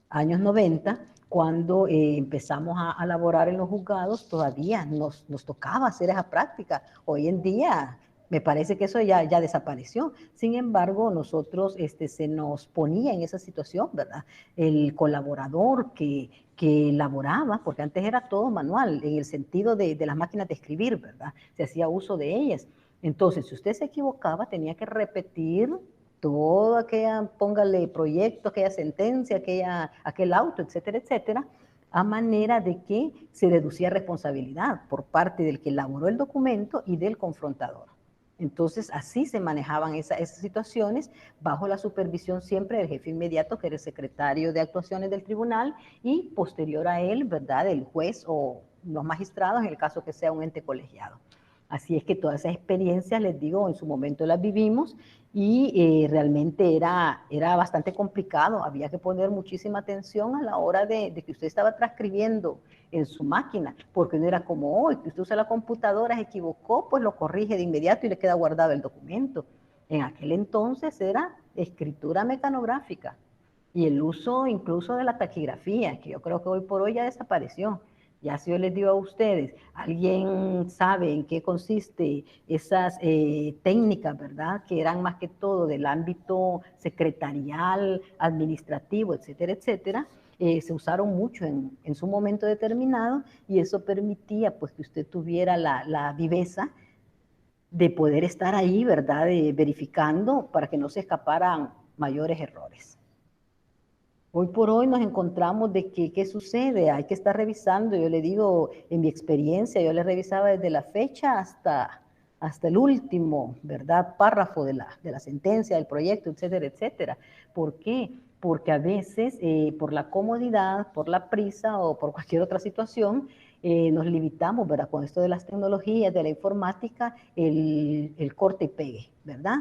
años 90, cuando empezamos a laborar en los juzgados, todavía nos tocaba hacer esa práctica. Hoy en día me parece que eso ya desapareció. Sin embargo, nosotros se nos ponía en esa situación, ¿verdad? El colaborador que elaboraba, porque antes era todo manual, en el sentido de las máquinas de escribir, ¿verdad? Se hacía uso de ellas. Entonces, si usted se equivocaba, tenía que repetir todo aquella, póngale proyecto, aquella sentencia, aquel auto, etcétera, etcétera, a manera de que se deducía responsabilidad por parte del que elaboró el documento y del confrontador. Entonces, así se manejaban esas situaciones, bajo la supervisión siempre del jefe inmediato, que era el secretario de actuaciones del tribunal, y posterior a él, ¿verdad?, el juez o los magistrados, en el caso que sea un ente colegiado. Así es que todas esas experiencias, les digo, en su momento las vivimos, y realmente era bastante complicado. Había que poner muchísima atención a la hora de que usted estaba transcribiendo en su máquina, porque no era como hoy, que usted usa la computadora, se equivocó, pues lo corrige de inmediato y le queda guardado el documento. En aquel entonces era escritura mecanográfica y el uso incluso de la taquigrafía, que yo creo que hoy por hoy ya desapareció. Ya si yo les digo a ustedes, ¿alguien sabe en qué consiste esas técnicas, verdad? Que eran más que todo del ámbito secretarial, administrativo, etcétera, etcétera. Se usaron mucho en su momento determinado y eso permitía pues que usted tuviera la viveza de poder estar ahí, ¿verdad? Verificando para que no se escaparan mayores errores. Hoy por hoy nos encontramos de que, ¿qué sucede? Hay que estar revisando, yo le digo, en mi experiencia, yo le revisaba desde la fecha hasta el último, ¿verdad? Párrafo de la sentencia, del proyecto, etcétera, etcétera. ¿Por qué? Porque a veces, por la comodidad, por la prisa o por cualquier otra situación, nos limitamos, ¿verdad? Con esto de las tecnologías, de la informática, el corte y pegue, ¿verdad?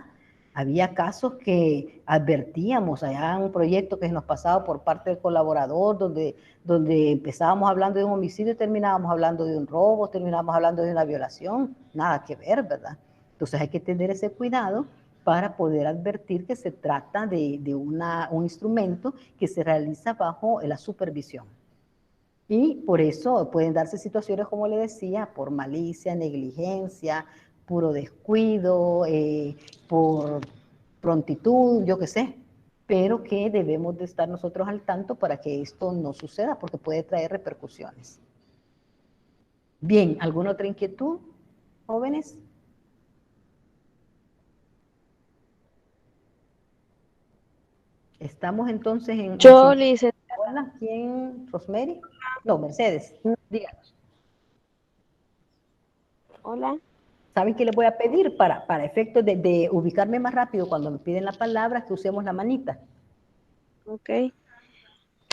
Había casos que advertíamos, allá en un proyecto que nos pasaba por parte del colaborador, donde empezábamos hablando de un homicidio y terminábamos hablando de un robo, terminábamos hablando de una violación, nada que ver, ¿verdad? Entonces hay que tener ese cuidado para poder advertir que se trata de un instrumento que se realiza bajo la supervisión. Y por eso pueden darse situaciones, como le decía, por malicia, negligencia, puro descuido, por prontitud, yo qué sé, pero que debemos de estar nosotros al tanto para que esto no suceda, porque puede traer repercusiones. Bien, ¿alguna otra inquietud, jóvenes? Estamos entonces en... Yo, licenciada. Hola, ¿quién? ¿Rosemary? No, Mercedes, díganos. Hola. ¿Saben qué les voy a pedir para efectos de ubicarme más rápido cuando me piden la palabra, que usemos la manita? Ok.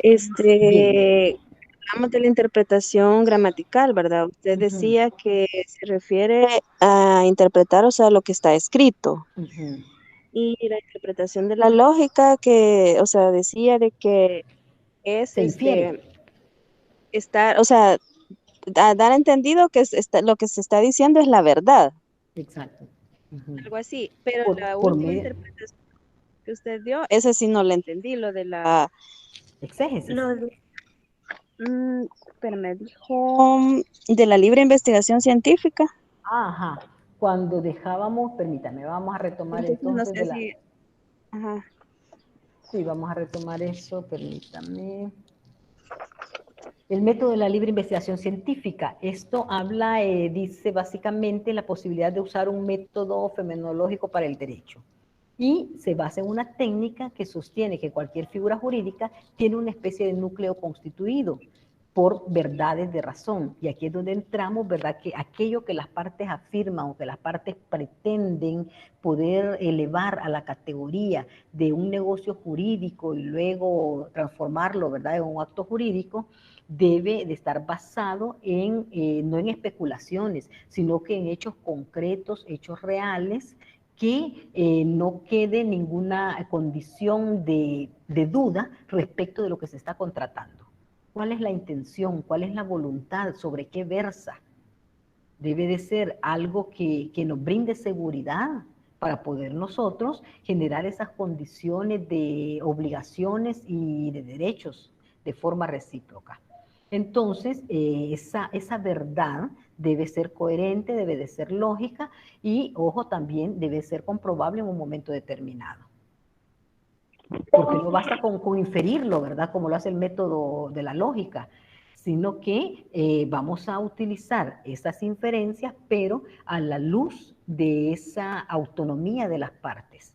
Bien. Hablamos de la interpretación gramatical, ¿verdad? Usted decía que se refiere a interpretar, o sea, lo que está escrito. Y la interpretación de la lógica que, o sea, decía de que es Se infiere. estar, o sea, dar entendido que lo que se está diciendo es la verdad. Exacto. Algo así. Pero la Por última medio... interpretación que usted dio, ese sí no la entendí, lo de la... Exégesis. Lo de, pero me dijo de la libre investigación científica. Ajá. Cuando dejábamos, permítame, vamos a retomar Entonces no entonces sé si... Ajá. Sí, vamos a retomar eso, permítame. El método de la libre investigación científica. Esto habla, dice básicamente la posibilidad de usar un método fenomenológico para el derecho. Y se basa en una técnica que sostiene que cualquier figura jurídica tiene una especie de núcleo constituido por verdades de razón. Y aquí es donde entramos, ¿verdad? Que aquello que las partes afirman o que las partes pretenden poder elevar a la categoría de un negocio jurídico y luego transformarlo, ¿verdad?, en un acto jurídico, debe de estar basado en, no en especulaciones, sino que en hechos concretos, hechos reales, que no quede ninguna condición de duda respecto de lo que se está contratando. ¿Cuál es la intención? ¿Cuál es la voluntad? ¿Sobre qué versa? Debe de ser algo que nos brinde seguridad para poder nosotros generar esas condiciones de obligaciones y de derechos de forma recíproca. Entonces, esa verdad debe ser coherente, debe de ser lógica y, ojo, también debe ser comprobable en un momento determinado. Porque no basta con inferirlo, ¿verdad? Como lo hace el método de la lógica, sino que vamos a utilizar esas inferencias, pero a la luz de esa autonomía de las partes.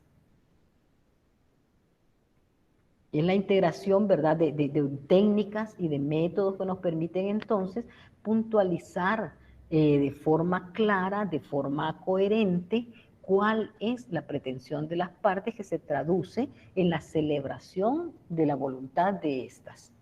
Es la integración, ¿verdad?, de técnicas y de métodos que nos permiten entonces puntualizar de forma clara, de forma coherente, cuál es la pretensión de las partes que se traduce en la celebración de la voluntad de estas.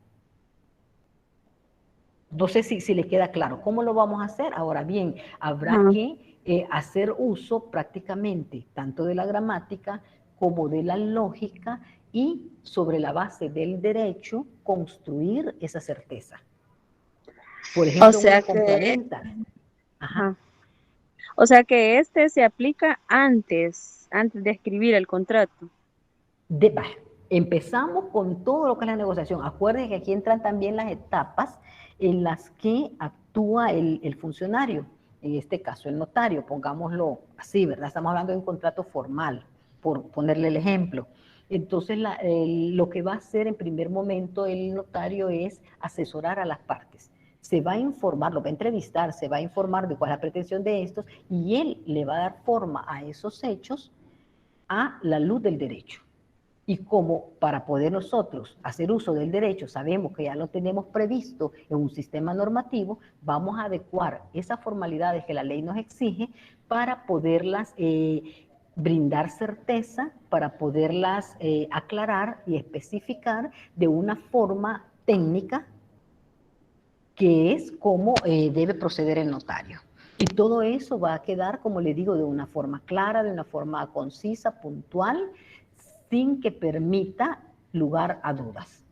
No sé si les queda claro. ¿Cómo lo vamos a hacer? Ahora bien, habrá que hacer uso prácticamente tanto de la gramática como de la lógica y sobre la base del derecho construir esa certeza. Por ejemplo, o sea una compraventa. Ajá. O sea que se aplica antes de escribir el contrato. Empezamos con todo lo que es la negociación. Acuérdense que aquí entran también las etapas en las que actúa el funcionario, en este caso el notario, pongámoslo así, ¿verdad? Estamos hablando de un contrato formal, por ponerle el ejemplo. Entonces, lo que va a hacer en primer momento el notario es asesorar a las partes. Se va a informar, lo va a entrevistar, se va a informar de cuál es la pretensión de estos y él le va a dar forma a esos hechos a la luz del derecho. Y como para poder nosotros hacer uso del derecho, sabemos que ya lo tenemos previsto en un sistema normativo, vamos a adecuar esas formalidades que la ley nos exige para poderlas brindar certeza, para poderlas aclarar y especificar de una forma técnica que es cómo debe proceder el notario. Y todo eso va a quedar, como le digo, de una forma clara, de una forma concisa, puntual, sin que permita lugar a dudas.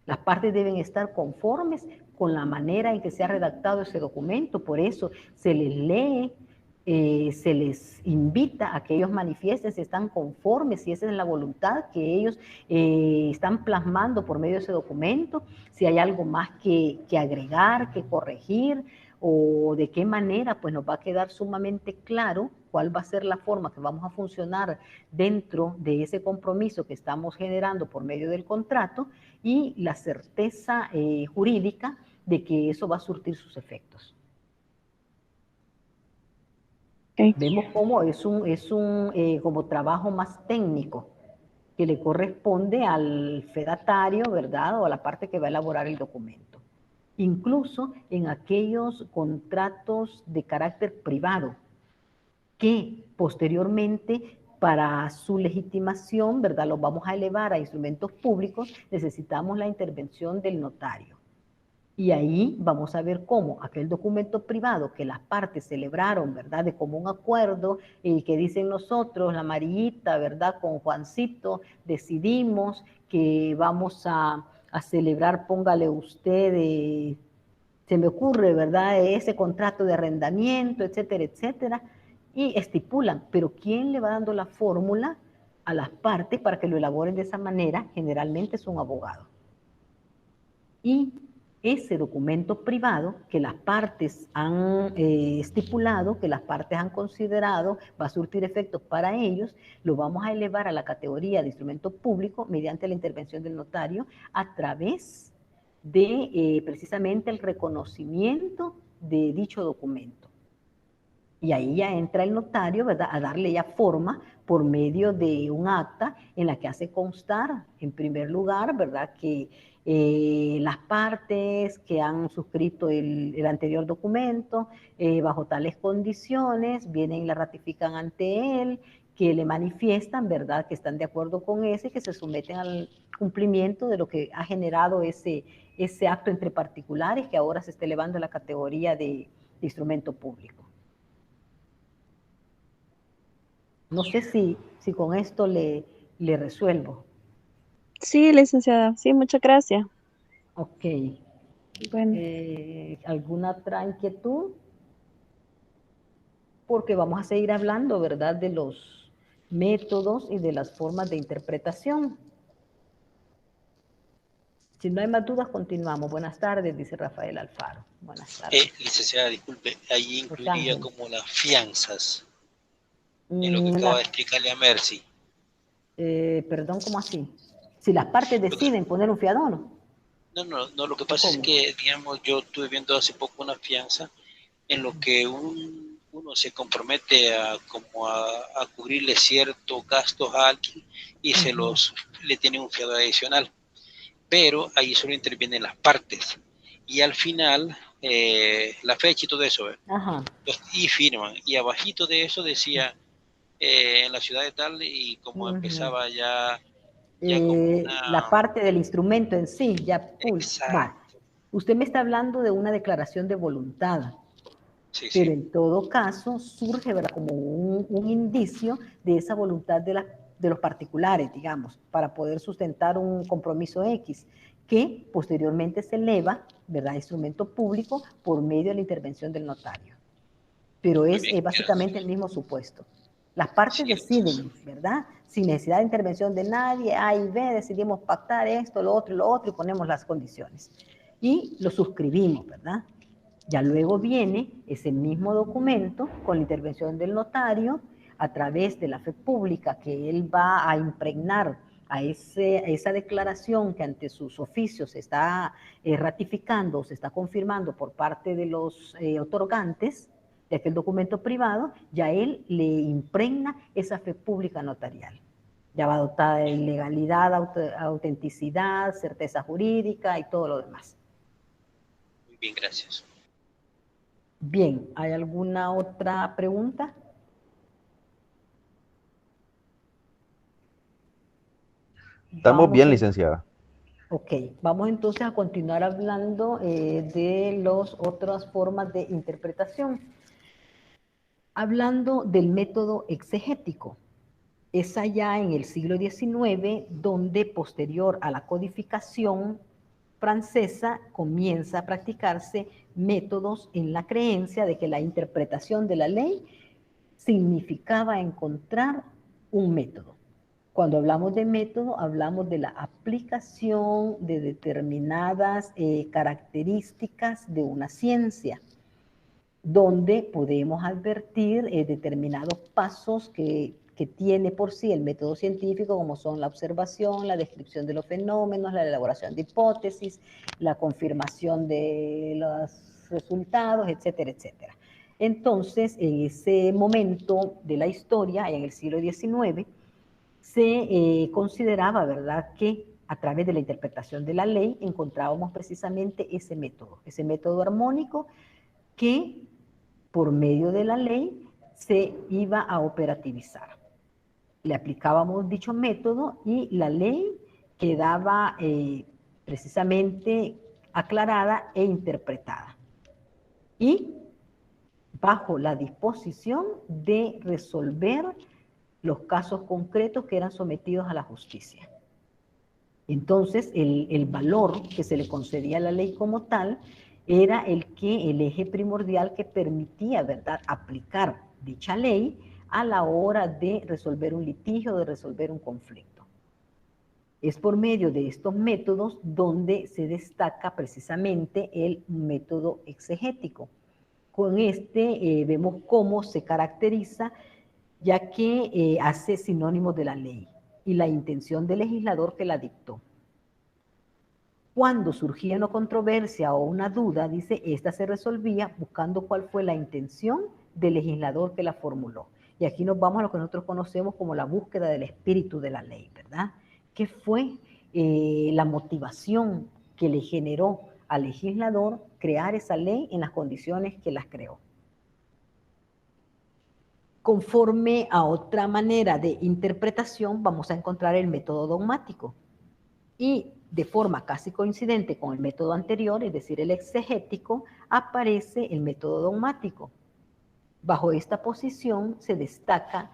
Las partes deben estar conformes con la manera en que se ha redactado ese documento, por eso se les lee, se les invita a que ellos manifiesten si están conformes, si esa es la voluntad que ellos están plasmando por medio de ese documento, si hay algo más que agregar, que corregir, o de qué manera, pues nos va a quedar sumamente claro cuál va a ser la forma que vamos a funcionar dentro de ese compromiso que estamos generando por medio del contrato y la certeza jurídica de que eso va a surtir sus efectos. Okay. Vemos cómo es un como trabajo más técnico que le corresponde al fedatario, ¿verdad? O a la parte que va a elaborar el documento. Incluso en aquellos contratos de carácter privado, que posteriormente para su legitimación, ¿verdad? Los vamos a elevar a instrumentos públicos, necesitamos la intervención del notario. Y ahí vamos a ver cómo aquel documento privado que las partes celebraron, ¿verdad? De común acuerdo, que dicen nosotros, la Marillita, ¿verdad? Con Juancito, decidimos que vamos a celebrar, póngale usted, se me ocurre, ¿verdad? Ese contrato de arrendamiento, etcétera, etcétera, y estipulan, pero ¿quién le va dando la fórmula a las partes para que lo elaboren de esa manera? Generalmente es un abogado. Y ese documento privado que las partes han estipulado, que las partes han considerado, va a surtir efectos para ellos, lo vamos a elevar a la categoría de instrumento público mediante la intervención del notario a través de precisamente el reconocimiento de dicho documento. Y ahí ya entra el notario, ¿verdad?, a darle ya forma por medio de un acta en la que hace constar, en primer lugar, ¿verdad?, que las partes que han suscrito el anterior documento, bajo tales condiciones, vienen y la ratifican ante él, que le manifiestan, ¿verdad?, que están de acuerdo con ese, que se someten al cumplimiento de lo que ha generado ese acto entre particulares, que ahora se está elevando a la categoría de instrumento público. No sé si con esto le resuelvo. Sí, licenciada. Sí, muchas gracias. Ok. Bueno. ¿Alguna otra inquietud? Porque vamos a seguir hablando, ¿verdad?, de los métodos y de las formas de interpretación. Si no hay más dudas, continuamos. Buenas tardes, dice Rafael Alfaro. Buenas tardes. Licenciada, disculpe, ahí incluiría como las fianzas, en lo que acaba de explicarle a Mercy. Perdón, ¿cómo así? Si las partes deciden poner un fiador. No, lo que pasa es que, digamos, yo estuve viendo hace poco una fianza en lo que uno se compromete a cubrirle ciertos gastos a alguien y le tiene un fiador adicional. Pero ahí solo intervienen las partes. Y al final, la fecha y todo eso, entonces, y firman. Y abajito de eso decía, en la ciudad de tal, y como empezaba ya como la parte del instrumento en sí, ya Exacto. Usted me está hablando de una declaración de voluntad. Sí, pero en todo caso surge, ¿verdad?, como un indicio de esa voluntad de los particulares, digamos, para poder sustentar un compromiso X, que posteriormente se eleva, ¿verdad?, a instrumento público por medio de la intervención del notario. Pero es básicamente el mismo supuesto. Las partes deciden, ¿verdad?, sin necesidad de intervención de nadie, A y B, decidimos pactar esto, lo otro, y ponemos las condiciones. Y lo suscribimos, ¿verdad? Ya luego viene ese mismo documento con la intervención del notario a través de la fe pública que él va a impregnar a esa declaración que ante sus oficios se está ratificando, se está confirmando por parte de los otorgantes de aquel documento privado, ya él le impregna esa fe pública notarial. Ya va dotada de legalidad, autenticidad, certeza jurídica y todo lo demás. Muy bien, gracias. Bien, ¿hay alguna otra pregunta? Estamos bien, licenciada. Ok, vamos entonces a continuar hablando de las otras formas de interpretación. Hablando del método exegético, es allá en el siglo XIX donde posterior a la codificación francesa comienza a practicarse métodos en la creencia de que la interpretación de la ley significaba encontrar un método. Cuando hablamos de método, hablamos de la aplicación de determinadas características de una ciencia, donde podemos advertir determinados pasos que tiene por sí el método científico, como son la observación, la descripción de los fenómenos, la elaboración de hipótesis, la confirmación de los resultados, etcétera, etcétera. Entonces, en ese momento de la historia, en el siglo XIX, se consideraba, ¿verdad?, que a través de la interpretación de la ley encontrábamos precisamente ese método armónico que por medio de la ley se iba a operativizar. Le aplicábamos dicho método y la ley quedaba precisamente aclarada e interpretada. Y bajo la disposición de resolver los casos concretos que eran sometidos a la justicia. Entonces, el valor que se le concedía a la ley como tal era el eje primordial que permitía, ¿verdad?, aplicar dicha ley a la hora de resolver un litigio, de resolver un conflicto. Es por medio de estos métodos donde se destaca precisamente el método exegético. Con este vemos cómo se caracteriza, ya que hace sinónimo de la ley y la intención del legislador que la dictó. Cuando surgía una controversia o una duda, dice, esta se resolvía buscando cuál fue la intención del legislador que la formuló. Y aquí nos vamos a lo que nosotros conocemos como la búsqueda del espíritu de la ley, ¿verdad? ¿Qué fue la motivación que le generó al legislador crear esa ley en las condiciones que las creó? Conforme a otra manera de interpretación, vamos a encontrar el método dogmático. Y de forma casi coincidente con el método anterior, es decir, el exegético, aparece el método dogmático. Bajo esta posición se destaca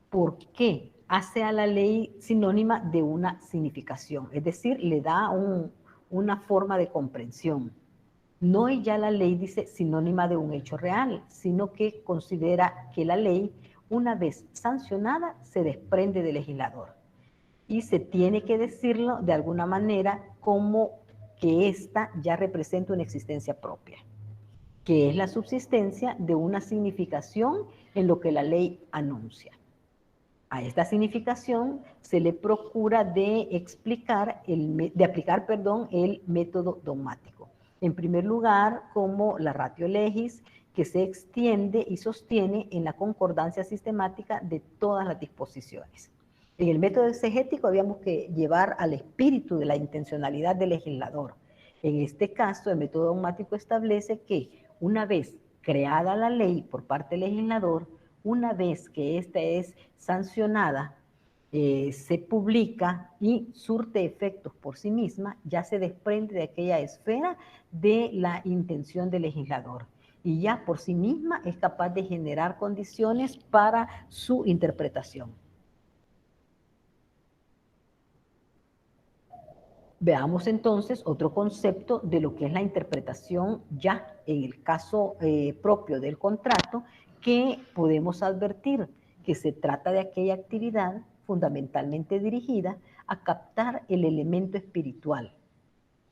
por qué hace a la ley sinónima de una significación, es decir, le da una forma de comprensión. No es ya la ley, dice, sinónima de un hecho real, sino que considera que la ley, una vez sancionada, se desprende del legislador. Y se tiene que decirlo de alguna manera como que ésta ya representa una existencia propia, que es la subsistencia de una significación en lo que la ley anuncia. A esta significación se le procura de aplicar el método dogmático. En primer lugar, como la ratio legis, que se extiende y sostiene en la concordancia sistemática de todas las disposiciones. En el método exegético habíamos que llevar al espíritu de la intencionalidad del legislador. En este caso, el método dogmático establece que una vez creada la ley por parte del legislador, una vez que ésta es sancionada, se publica y surte efectos por sí misma, ya se desprende de aquella esfera de la intención del legislador y ya por sí misma es capaz de generar condiciones para su interpretación. Veamos entonces otro concepto de lo que es la interpretación ya en el caso propio del contrato, que podemos advertir que se trata de aquella actividad fundamentalmente dirigida a captar el elemento espiritual,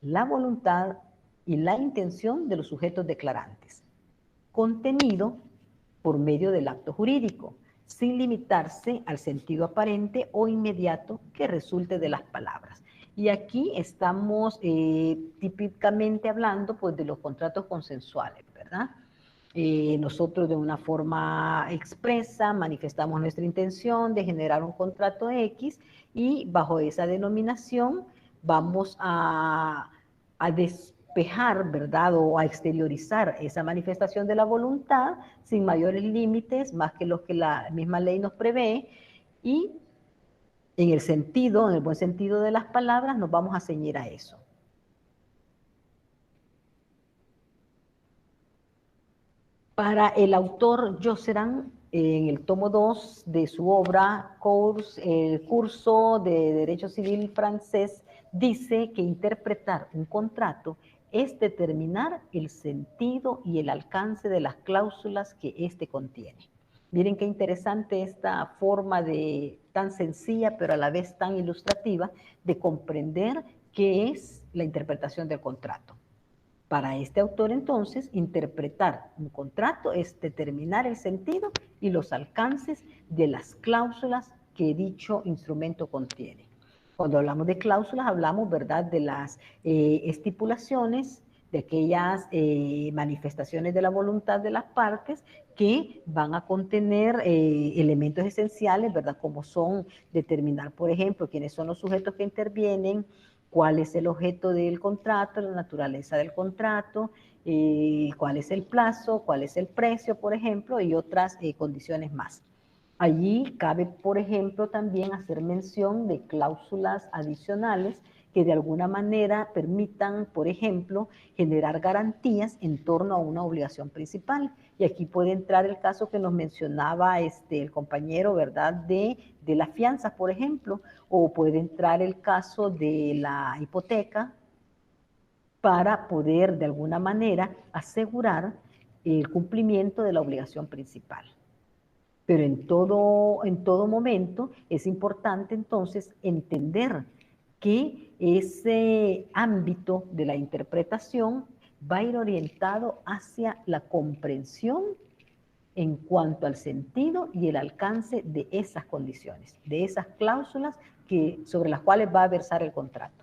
la voluntad y la intención de los sujetos declarantes, contenido por medio del acto jurídico, sin limitarse al sentido aparente o inmediato que resulte de las palabras. Y aquí estamos típicamente hablando pues, de los contratos consensuales, ¿verdad? Nosotros de una forma expresa manifestamos nuestra intención de generar un contrato X y bajo esa denominación vamos a despejar, ¿verdad? O a exteriorizar esa manifestación de la voluntad sin mayores límites, más que los que la misma ley nos prevé, y en el sentido, en el buen sentido de las palabras, nos vamos a ceñir a eso. Para el autor Josserand, en el tomo 2 de su obra, el curso de Derecho Civil francés, dice que interpretar un contrato es determinar el sentido y el alcance de las cláusulas que éste contiene. Miren qué interesante esta forma tan sencilla, pero a la vez tan ilustrativa, de comprender qué es la interpretación del contrato. Para este autor, entonces, interpretar un contrato es determinar el sentido y los alcances de las cláusulas que dicho instrumento contiene. Cuando hablamos de cláusulas, hablamos, ¿verdad?, de las estipulaciones, de aquellas manifestaciones de la voluntad de las partes que van a contener elementos esenciales, ¿verdad?, como son determinar, por ejemplo, quiénes son los sujetos que intervienen, cuál es el objeto del contrato, la naturaleza del contrato, cuál es el plazo, cuál es el precio, por ejemplo, y otras condiciones más. Allí cabe, por ejemplo, también hacer mención de cláusulas adicionales que de alguna manera permitan, por ejemplo, generar garantías en torno a una obligación principal. Y aquí puede entrar el caso que nos mencionaba el compañero, ¿verdad?, de las fianzas, por ejemplo, o puede entrar el caso de la hipoteca para poder, de alguna manera, asegurar el cumplimiento de la obligación principal. Pero en todo momento es importante entonces entender que ese ámbito de la interpretación va a ir orientado hacia la comprensión en cuanto al sentido y el alcance de esas condiciones, de esas cláusulas sobre las cuales va a versar el contrato.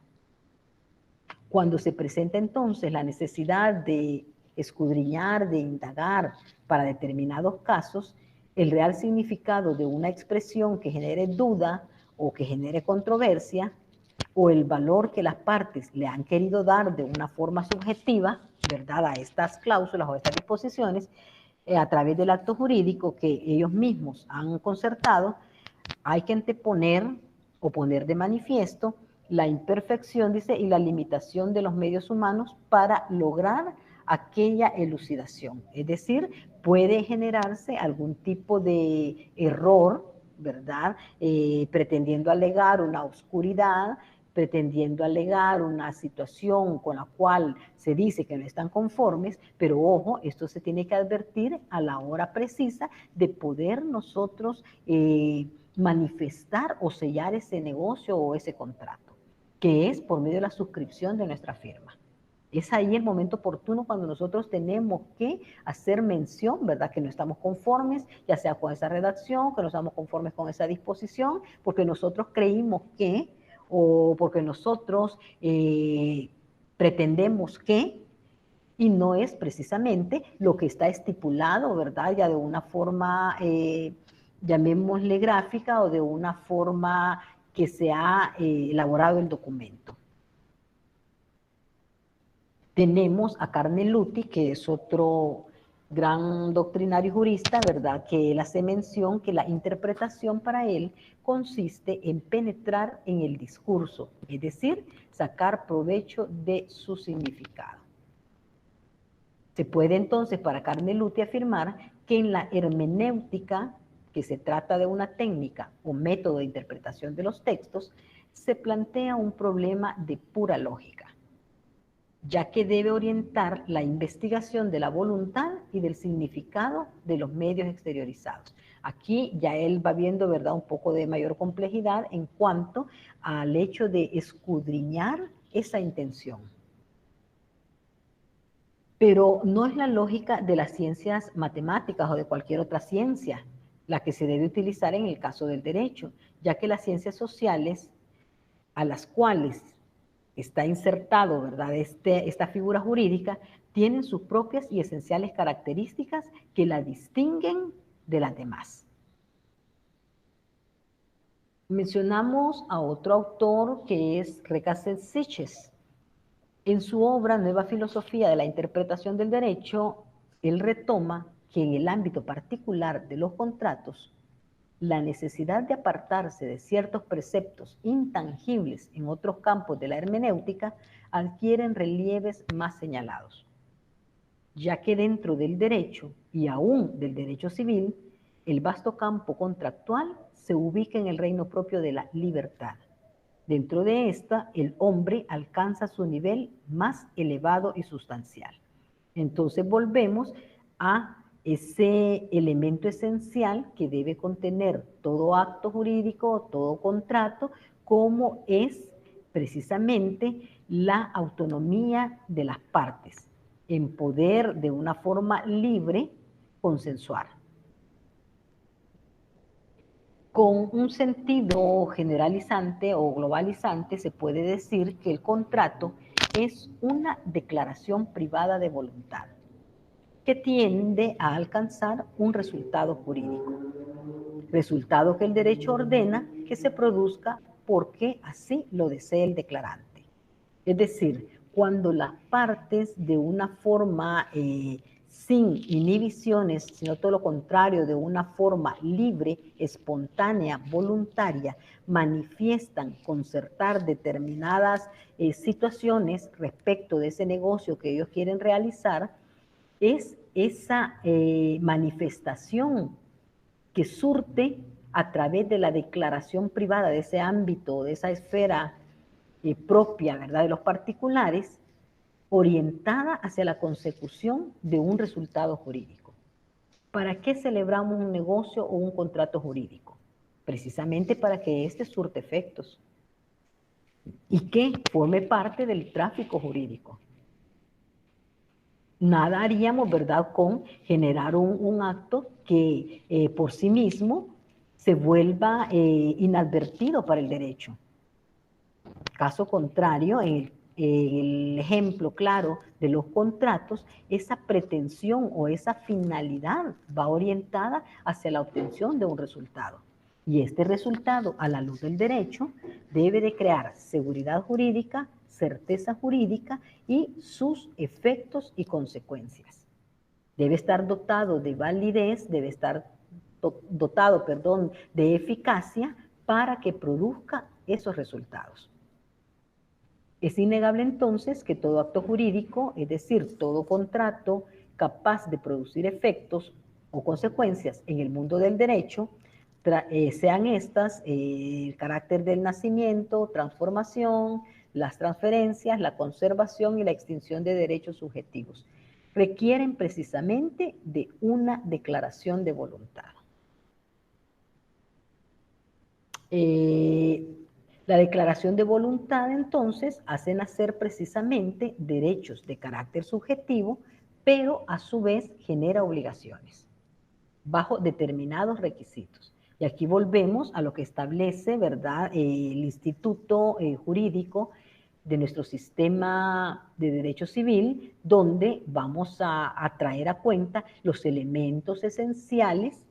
Cuando se presenta entonces la necesidad de escudriñar, de indagar para determinados casos, el real significado de una expresión que genere duda o que genere controversia, o el valor que las partes le han querido dar de una forma subjetiva, ¿verdad?, a estas cláusulas o a estas disposiciones, a través del acto jurídico que ellos mismos han concertado, hay que anteponer o poner de manifiesto la imperfección, dice, y la limitación de los medios humanos para lograr aquella elucidación. Es decir, puede generarse algún tipo de error, ¿verdad?, pretendiendo alegar una oscuridad, pretendiendo alegar una situación con la cual se dice que no están conformes, pero ojo, esto se tiene que advertir a la hora precisa de poder nosotros manifestar o sellar ese negocio o ese contrato, que es por medio de la suscripción de nuestra firma. Es ahí el momento oportuno cuando nosotros tenemos que hacer mención, ¿verdad?, que no estamos conformes, ya sea con esa redacción, que no estamos conformes con esa disposición, porque nosotros creímos que, o porque nosotros pretendemos que, y no es precisamente lo que está estipulado, ¿verdad?, ya de una forma, llamémosle gráfica, o de una forma que se ha elaborado el documento. Tenemos a Carneluti, que es otro gran doctrinario jurista, ¿verdad?, que él hace mención que la interpretación para él consiste en penetrar en el discurso, es decir, sacar provecho de su significado. Se puede entonces para Carneluti afirmar que en la hermenéutica, que se trata de una técnica o método de interpretación de los textos, se plantea un problema de pura lógica. ya que debe orientar la investigación de la voluntad y del significado de los medios exteriorizados. Aquí ya él va viendo, ¿verdad?, un poco de mayor complejidad en cuanto al hecho de escudriñar esa intención. Pero no es la lógica de las ciencias matemáticas o de cualquier otra ciencia la que se debe utilizar en el caso del derecho, ya que las ciencias sociales a las cuales está insertado, ¿verdad?, esta figura jurídica, tienen sus propias y esenciales características que la distinguen de las demás. Mencionamos a otro autor que es Recasens-Sitges. En su obra Nueva Filosofía de la Interpretación del Derecho, él retoma que en el ámbito particular de los contratos, la necesidad de apartarse de ciertos preceptos intangibles en otros campos de la hermenéutica adquieren relieves más señalados, ya que dentro del derecho y aún del derecho civil, el vasto campo contractual se ubica en el reino propio de la libertad. Dentro de esta, el hombre alcanza su nivel más elevado y sustancial. Entonces volvemos a ese elemento esencial que debe contener todo acto jurídico, todo contrato, como es precisamente la autonomía de las partes, en poder de una forma libre consensuar. Con un sentido generalizante o globalizante se puede decir que el contrato es una declaración privada de voluntad que tiende a alcanzar un resultado jurídico, resultado que el derecho ordena que se produzca porque así lo desee el declarante. Es decir, cuando las partes de una forma sin inhibiciones, sino todo lo contrario, de una forma libre, espontánea, voluntaria, manifiestan concertar determinadas situaciones respecto de ese negocio que ellos quieren realizar, es esa manifestación que surte a través de la declaración privada de ese ámbito, de esa esfera propia, ¿verdad?, de los particulares, orientada hacia la consecución de un resultado jurídico. ¿Para qué celebramos un negocio o un contrato jurídico? Precisamente para que éste surte efectos y que forme parte del tráfico jurídico. Nada haríamos, ¿verdad?, con generar un acto que por sí mismo se vuelva inadvertido para el derecho. Caso contrario, en el ejemplo claro de los contratos, esa pretensión o esa finalidad va orientada hacia la obtención de un resultado. Y este resultado, a la luz del derecho, debe de crear seguridad jurídica, certeza jurídica y sus efectos y consecuencias. Debe estar dotado de validez, debe estar dotado, de eficacia para que produzca esos resultados. Es innegable entonces que todo acto jurídico, es decir, todo contrato capaz de producir efectos o consecuencias en el mundo del derecho, sean estas el carácter del nacimiento, transformación, las transferencias, la conservación y la extinción de derechos subjetivos, requieren precisamente de una declaración de voluntad. La declaración de voluntad, entonces, hace nacer precisamente derechos de carácter subjetivo, pero a su vez genera obligaciones, bajo determinados requisitos. Y aquí volvemos a lo que establece, ¿verdad?, el Instituto Jurídico de nuestro sistema de derecho civil, donde vamos a traer a cuenta los elementos esenciales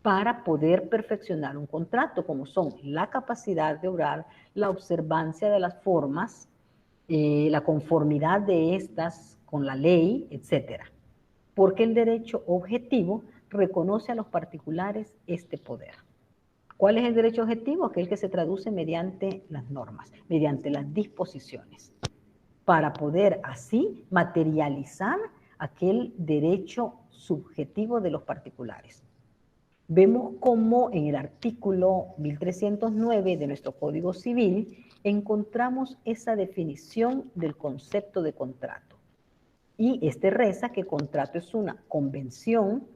para poder perfeccionar un contrato, como son la capacidad de obrar, la observancia de las formas, la conformidad de estas con la ley, etc. Porque el derecho objetivo reconoce a los particulares este poder. ¿Cuál es el derecho objetivo? Aquel que se traduce mediante las normas, mediante las disposiciones, para poder así materializar aquel derecho subjetivo de los particulares. Vemos cómo en el artículo 1309 de nuestro Código Civil encontramos esa definición del concepto de contrato. Y este reza que contrato es una convención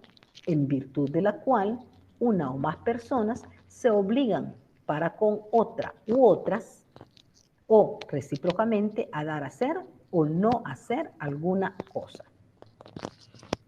en virtud de la cual una o más personas se obligan para con otra u otras o recíprocamente a dar a hacer o no hacer alguna cosa.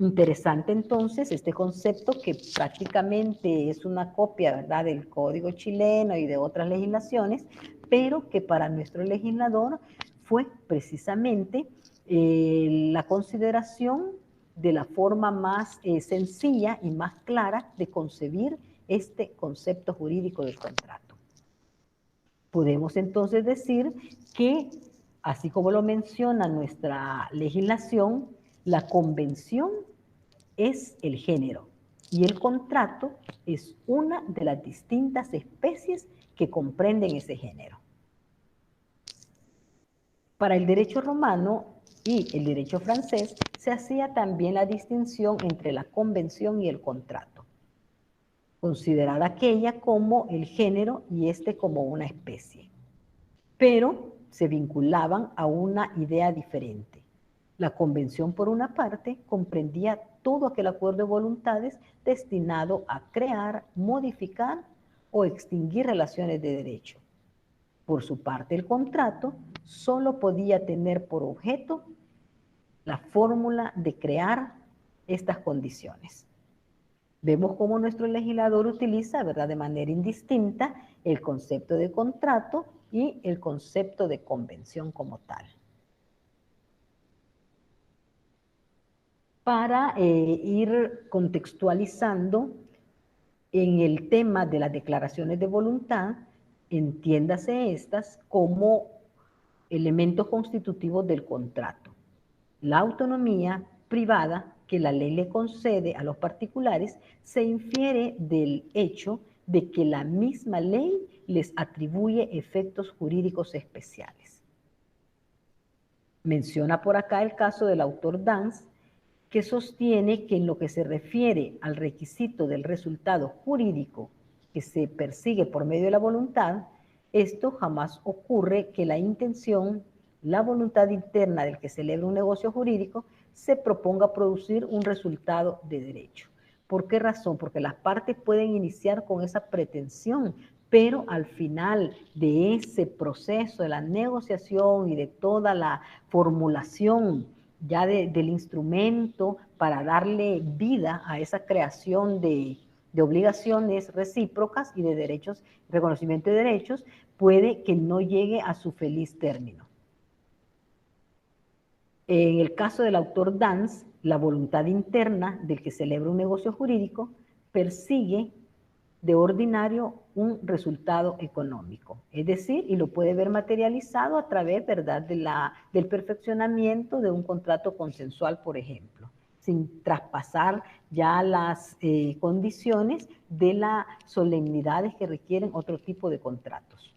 Interesante entonces este concepto que prácticamente es una copia, ¿verdad?, del Código chileno y de otras legislaciones, pero que para nuestro legislador fue precisamente la consideración de la forma más sencilla y más clara de concebir este concepto jurídico del contrato. Podemos entonces decir que, así como lo menciona nuestra legislación, la convención es el género y el contrato es una de las distintas especies que comprenden ese género. Para el derecho romano y el derecho francés se hacía también la distinción entre la convención y el contrato, considerada aquella como el género y este como una especie, pero se vinculaban a una idea diferente. La convención, por una parte, comprendía todo aquel acuerdo de voluntades destinado a crear, modificar o extinguir relaciones de derecho. Por su parte, el contrato solo podía tener por objeto la fórmula de crear estas condiciones. Vemos cómo nuestro legislador utiliza, ¿verdad?, de manera indistinta el concepto de contrato y el concepto de convención como tal. Para ir contextualizando en el tema de las declaraciones de voluntad, entiéndase estas como elementos constitutivos del contrato. La autonomía privada que la ley le concede a los particulares se infiere del hecho de que la misma ley les atribuye efectos jurídicos especiales. Menciona por acá el caso del autor Dance, que sostiene que en lo que se refiere al requisito del resultado jurídico que se persigue por medio de la voluntad, esto jamás ocurre que la intención, la voluntad interna del que celebra un negocio jurídico, se proponga producir un resultado de derecho. ¿Por qué razón? Porque las partes pueden iniciar con esa pretensión, pero al final de ese proceso de la negociación y de toda la formulación ya del instrumento para darle vida a esa creación de obligaciones recíprocas y de derechos, reconocimiento de derechos, puede que no llegue a su feliz término. En el caso del autor Dance, la voluntad interna del que celebra un negocio jurídico persigue de ordinario un resultado económico, es decir, y lo puede ver materializado a través, ¿verdad?, del perfeccionamiento de un contrato consensual, por ejemplo, sin traspasar ya las condiciones de las solemnidades que requieren otro tipo de contratos.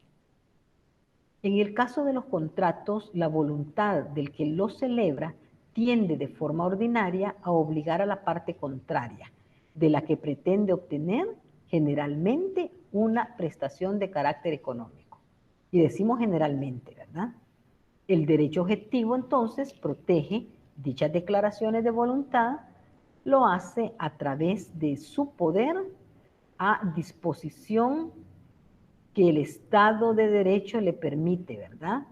En el caso de los contratos, la voluntad del que los celebra tiende de forma ordinaria a obligar a la parte contraria, de la que pretende obtener generalmente una prestación de carácter económico. Y decimos generalmente, ¿verdad? El derecho objetivo, entonces, protege dichas declaraciones de voluntad, lo hace a través de su poder a disposición que el Estado de Derecho le permite, ¿verdad?,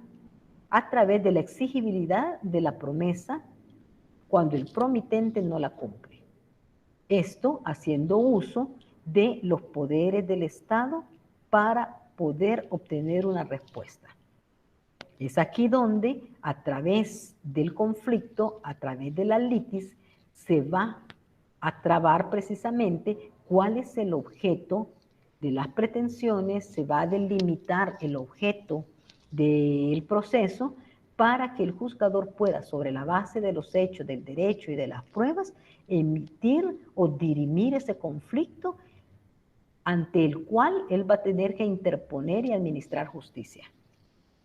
a través de la exigibilidad de la promesa cuando el promitente no la cumple. Esto haciendo uso de los poderes del Estado para poder obtener una respuesta. Es aquí donde, a través del conflicto, a través de la litis, se va a trabar precisamente cuál es el objeto de las pretensiones, se va a delimitar el objeto del proceso para que el juzgador pueda, sobre la base de los hechos, del derecho y de las pruebas, emitir o dirimir ese conflicto ante el cual él va a tener que interponer y administrar justicia,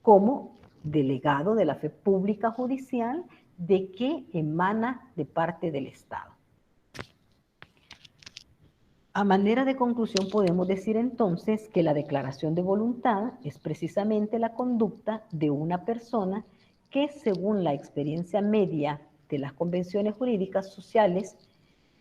como delegado de la fe pública judicial de que emana de parte del Estado. A manera de conclusión podemos decir entonces que la declaración de voluntad es precisamente la conducta de una persona que, según la experiencia media de las convenciones jurídicas sociales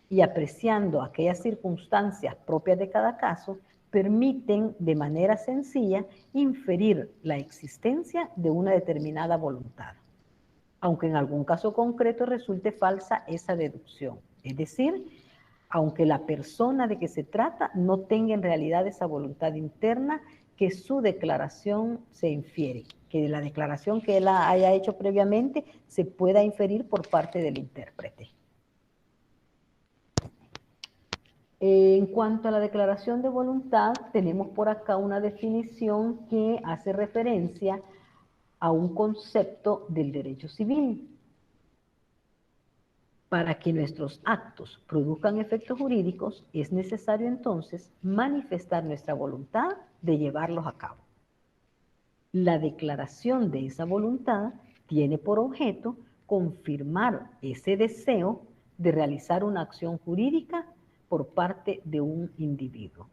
y apreciando aquellas circunstancias propias de cada caso, permiten de manera sencilla inferir la existencia de una determinada voluntad, aunque en algún caso concreto resulte falsa esa deducción. Es decir, aunque la persona de que se trata no tenga en realidad esa voluntad interna que su declaración se infiere, que de la declaración que él haya hecho previamente se pueda inferir por parte del intérprete. En cuanto a la declaración de voluntad, tenemos por acá una definición que hace referencia a un concepto del derecho civil. Para que nuestros actos produzcan efectos jurídicos, es necesario entonces manifestar nuestra voluntad de llevarlos a cabo. La declaración de esa voluntad tiene por objeto confirmar ese deseo de realizar una acción jurídica por parte de un individuo.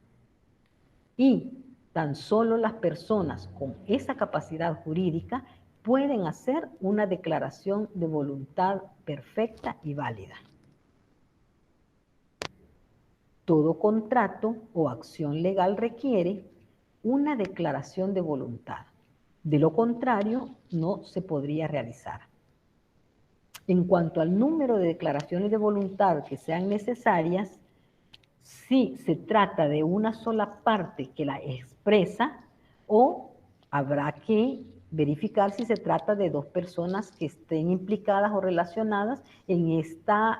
Y tan solo las personas con esa capacidad jurídica pueden hacer una declaración de voluntad perfecta y válida. Todo contrato o acción legal requiere una declaración de voluntad. De lo contrario, no se podría realizar. En cuanto al número de declaraciones de voluntad que sean necesarias, si se trata de una sola parte que la expresa, o habrá que verificar si se trata de dos personas que estén implicadas o relacionadas en esta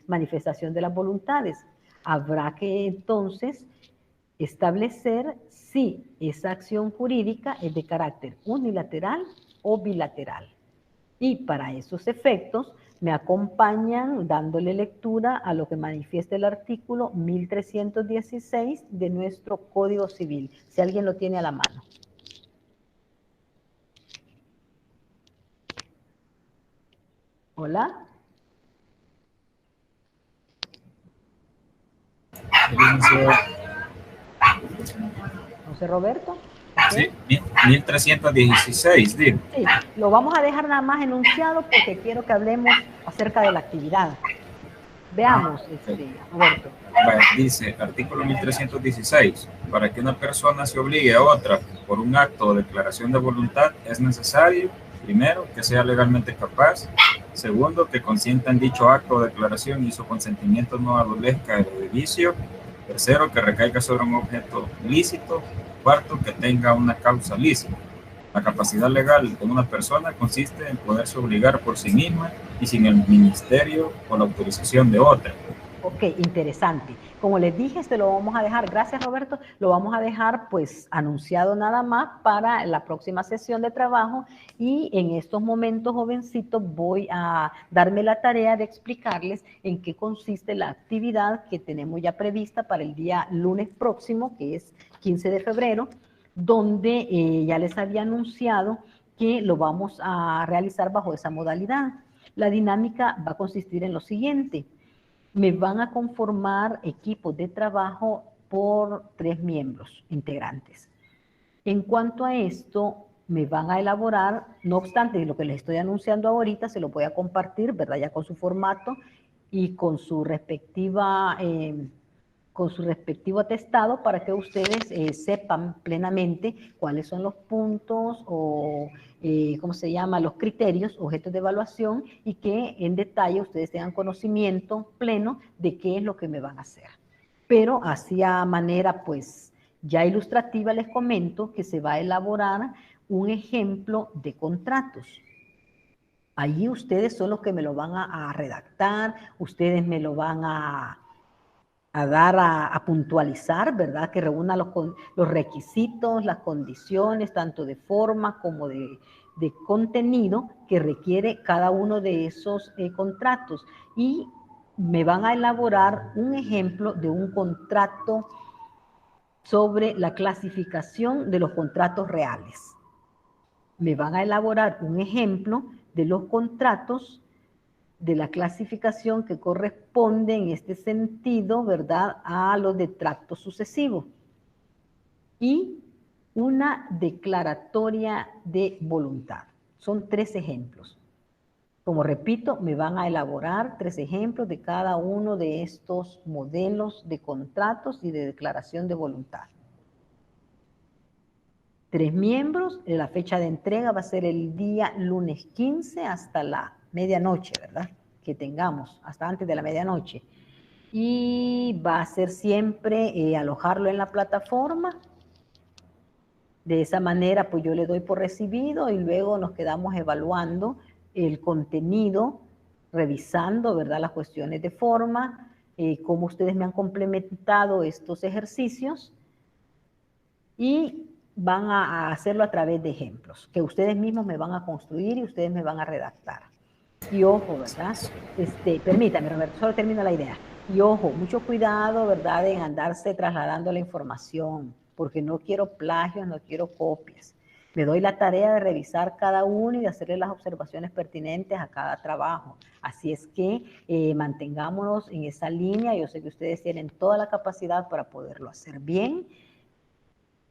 manifestación de las voluntades. Habrá que entonces establecer si esa acción jurídica es de carácter unilateral o bilateral. Y para esos efectos me acompañan dándole lectura a lo que manifiesta el artículo 1316 de nuestro Código Civil, si alguien lo tiene a la mano. Hola. José Roberto. Sí, 1316, digo. Sí, lo vamos a dejar nada más enunciado porque quiero que hablemos acerca de la actividad. Veamos, Roberto. Dice, artículo 1316, para que una persona se obligue a otra por un acto o declaración de voluntad es necesario, primero, que sea legalmente capaz, segundo, que consienta en dicho acto o declaración y su consentimiento no adolezca de vicio, tercero, que recaiga sobre un objeto lícito, cuarto, que tenga una causa lícita. La capacidad legal de una persona consiste en poderse obligar por sí misma y sin el ministerio o la autorización de otra. Ok, interesante. Como les dije, lo vamos a dejar, gracias Roberto, lo vamos a dejar pues anunciado nada más para la próxima sesión de trabajo y en estos momentos, jovencitos, voy a darme la tarea de explicarles en qué consiste la actividad que tenemos ya prevista para el día lunes próximo, que es 15 de febrero, donde ya les había anunciado que lo vamos a realizar bajo esa modalidad. La dinámica va a consistir en lo siguiente. Me van a conformar equipos de trabajo por 3 miembros integrantes. En cuanto a esto, me van a elaborar, no obstante, lo que les estoy anunciando ahorita se lo voy a compartir, ¿verdad? Ya con su formato y con su respectiva... con su respectivo atestado para que ustedes sepan plenamente cuáles son los puntos o, ¿cómo se llama?, los criterios, objetos de evaluación y que en detalle ustedes tengan conocimiento pleno de qué es lo que me van a hacer. Pero así a manera, pues, ya ilustrativa les comento que se va a elaborar un ejemplo de contratos. Allí ustedes son los que me lo van a redactar, ustedes me lo van a dar a puntualizar, ¿verdad? Que reúna los requisitos, las condiciones, tanto de forma como de contenido que requiere cada uno de esos contratos. Y me van a elaborar un ejemplo de un contrato sobre la clasificación de los contratos reales. Me van a elaborar un ejemplo de los contratos de la clasificación que corresponde en este sentido, ¿verdad?, a los de tracto sucesivo. Y una declaratoria de voluntad. Son 3 ejemplos. Como repito, me van a elaborar 3 ejemplos de cada uno de estos modelos de contratos y de declaración de voluntad. 3 miembros, la fecha de entrega va a ser el día lunes 15 hasta la medianoche, ¿verdad? Que tengamos, hasta antes de la medianoche. Y va a ser siempre alojarlo en la plataforma. De esa manera, pues yo le doy por recibido y luego nos quedamos evaluando el contenido, revisando, ¿verdad?, las cuestiones de forma, cómo ustedes me han complementado estos ejercicios y van a hacerlo a través de ejemplos, que ustedes mismos me van a construir y ustedes me van a redactar. Y ojo, ¿verdad? Permítame, Roberto, solo termino la idea. Y ojo, mucho cuidado, ¿verdad?, en andarse trasladando la información, porque no quiero plagios, no quiero copias. Me doy la tarea de revisar cada uno y de hacerle las observaciones pertinentes a cada trabajo. Así es que mantengámonos en esa línea. Yo sé que ustedes tienen toda la capacidad para poderlo hacer bien.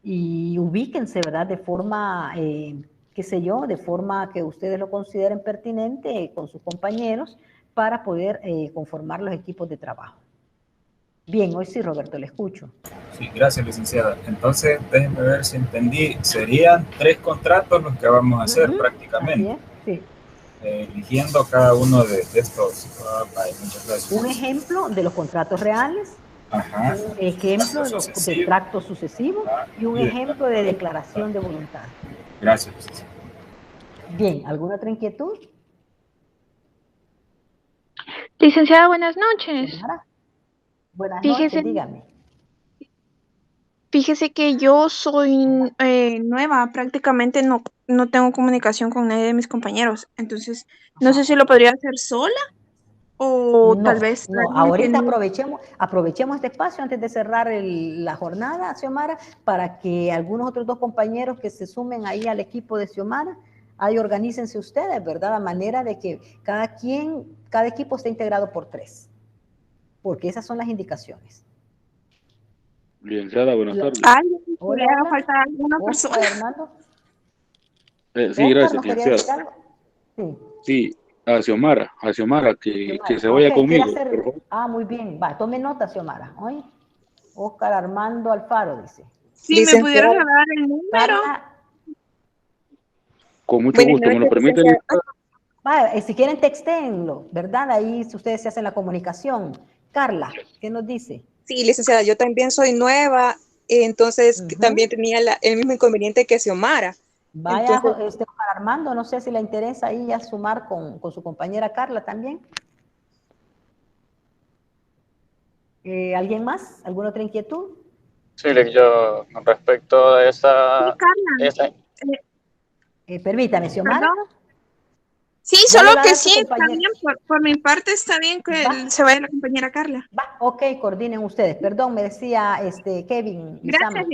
Y ubíquense, ¿verdad?, de forma, qué sé yo, de forma que ustedes lo consideren pertinente con sus compañeros para poder conformar los equipos de trabajo. Bien, hoy sí, Roberto, le escucho. Sí, gracias, licenciada. Entonces, déjenme ver si entendí. Serían 3 contratos los que vamos a hacer prácticamente. Sí. Eligiendo cada uno de estos. Muchas gracias. Un ejemplo de los contratos reales. Ajá. Un ejemplo de tracto sucesivo y un ejemplo de declaración de voluntad. Gracias. Bien, ¿alguna otra inquietud? Licenciada, buenas noches. Buenas noches, dígame. Fíjese que yo soy nueva, prácticamente no tengo comunicación con nadie de mis compañeros, entonces no sé si lo podría hacer sola o tal vez... No, ahorita aprovechemos este espacio antes de cerrar la jornada, Xiomara, para que algunos otros 2 compañeros que se sumen ahí al equipo de Xiomara, ahí organícense ustedes, ¿verdad? A manera de que cada equipo esté integrado por 3, porque esas son las indicaciones. Licenciada, buenas tardes. Hola, falta alguna persona. Hernando. Sí, gracias, licenciada. Sí, a Xiomara, que se vaya conmigo, por favor. Muy bien, va, tome nota, Xiomara. ¿Oye? Oscar Armando Alfaro, dice. Sí, ¿me pudieron dar el número? Con mucho gusto, ¿me lo permite? Si quieren, textéenlo, ¿verdad? Ahí ustedes se hacen la comunicación. Carla, ¿qué nos dice? Sí, licenciada, yo también soy nueva, entonces también tenía el mismo inconveniente que Xiomara. Vaya, entonces, Armando, no sé si le interesa ahí ya sumar con su compañera Carla también. ¿Alguien más? ¿Alguna otra inquietud? Sí, yo con respecto a esa... Sí, Carla. Permítame, Xiomara. Sí, solo que sí, está bien, por mi parte está bien que se vaya la compañera Carla. Ok, coordinen ustedes. Perdón, me decía Kevin. Gracias.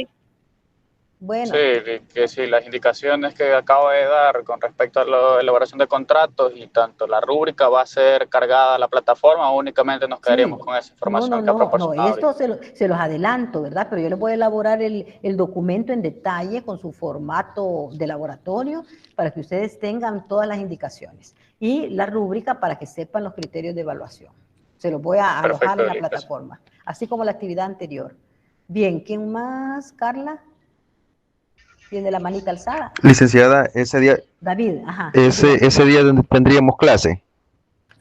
Bueno. Sí, que sí, las indicaciones que acabo de dar con respecto a la elaboración de contratos y tanto la rúbrica va a ser cargada a la plataforma o únicamente nos quedaríamos con esa información que ha proporcionado. Esto se los adelanto, ¿verdad? Pero yo les voy a elaborar el documento en detalle con su formato de laboratorio para que ustedes tengan todas las indicaciones y la rúbrica para que sepan los criterios de evaluación. Se los voy a alojar en la plataforma, así como la actividad anterior. Bien, ¿quién más, Carla? Tiene la manita alzada. Licenciada, ese día... David, ajá. Ese día tendríamos clase.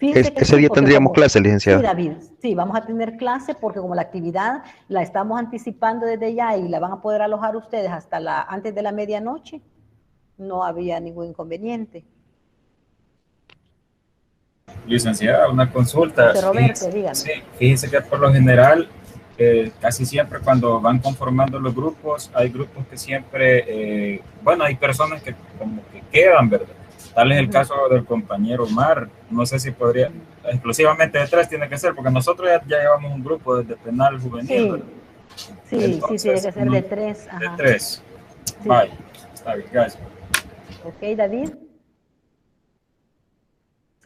Ese día tendríamos clase, licenciada. Sí, David, sí, vamos a tener clase porque como la actividad la estamos anticipando desde ya y la van a poder alojar ustedes hasta antes de la medianoche, no había ningún inconveniente. Licenciada, una consulta. Roberto, dígame. Sí, fíjese que por lo general, casi siempre cuando van conformando los grupos, hay grupos que siempre, hay personas que como que quedan, ¿verdad? Tal es el caso del compañero Omar, no sé si podría, exclusivamente de 3 tiene que ser, porque nosotros ya llevamos un grupo de penal juvenil, ¿verdad? Sí, entonces, sí, tiene que ser de 3. De 3, vale, está bien, gracias. Ok, David.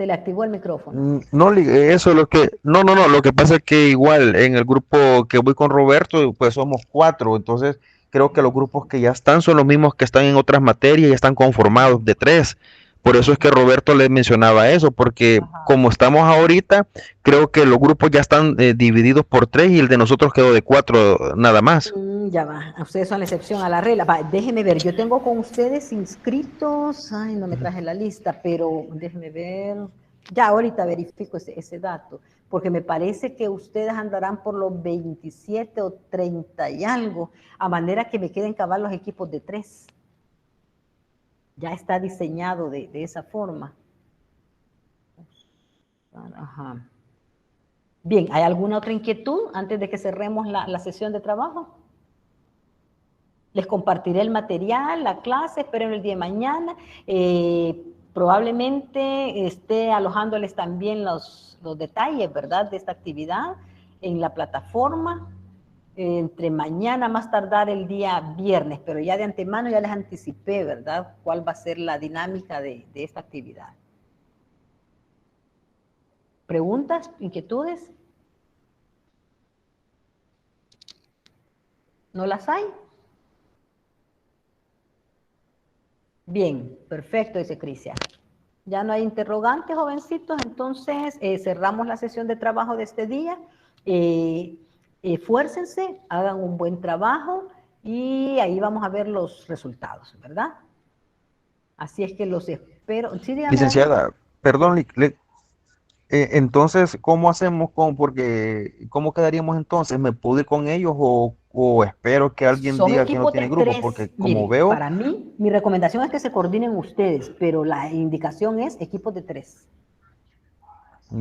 Se le activó el micrófono. No, eso es lo que, no, lo que pasa es que igual en el grupo que voy con Roberto, pues somos 4, entonces creo que los grupos que ya están son los mismos que están en otras materias y están conformados de 3. Por eso es que Roberto le mencionaba eso, porque como estamos ahorita, creo que los grupos ya están divididos por 3 y el de nosotros quedó de 4 nada más. Ya va, ustedes son la excepción a la regla. Va, déjenme ver, yo tengo con ustedes inscritos, ay, no me traje la lista, pero déjenme ver, ya ahorita verifico ese dato, porque me parece que ustedes andarán por los 27 o 30 y algo, a manera que me queden cabal los equipos de 3. Ya está diseñado de esa forma. Ajá. Bien, ¿hay alguna otra inquietud antes de que cerremos la sesión de trabajo? Les compartiré el material, la clase, espero el día de mañana. Probablemente esté alojándoles también los detalles, ¿verdad?, de esta actividad en la plataforma. Entre mañana más tardar el día viernes, pero ya de antemano ya les anticipé, ¿verdad?, cuál va a ser la dinámica de esta actividad. ¿Preguntas? ¿Inquietudes? ¿No las hay? Bien, perfecto, dice Cristian. Ya no hay interrogantes, jovencitos, entonces cerramos la sesión de trabajo de este día. Esfuércense, hagan un buen trabajo y ahí vamos a ver los resultados, ¿verdad? Así es que los espero. Sí, licenciada, perdón, entonces, ¿cómo hacemos porque cómo quedaríamos entonces? ¿Me puedo ir con ellos o espero que alguien diga que no tiene grupo? Porque como miren, veo... Para mí, mi recomendación es que se coordinen ustedes, pero la indicación es equipos de 3.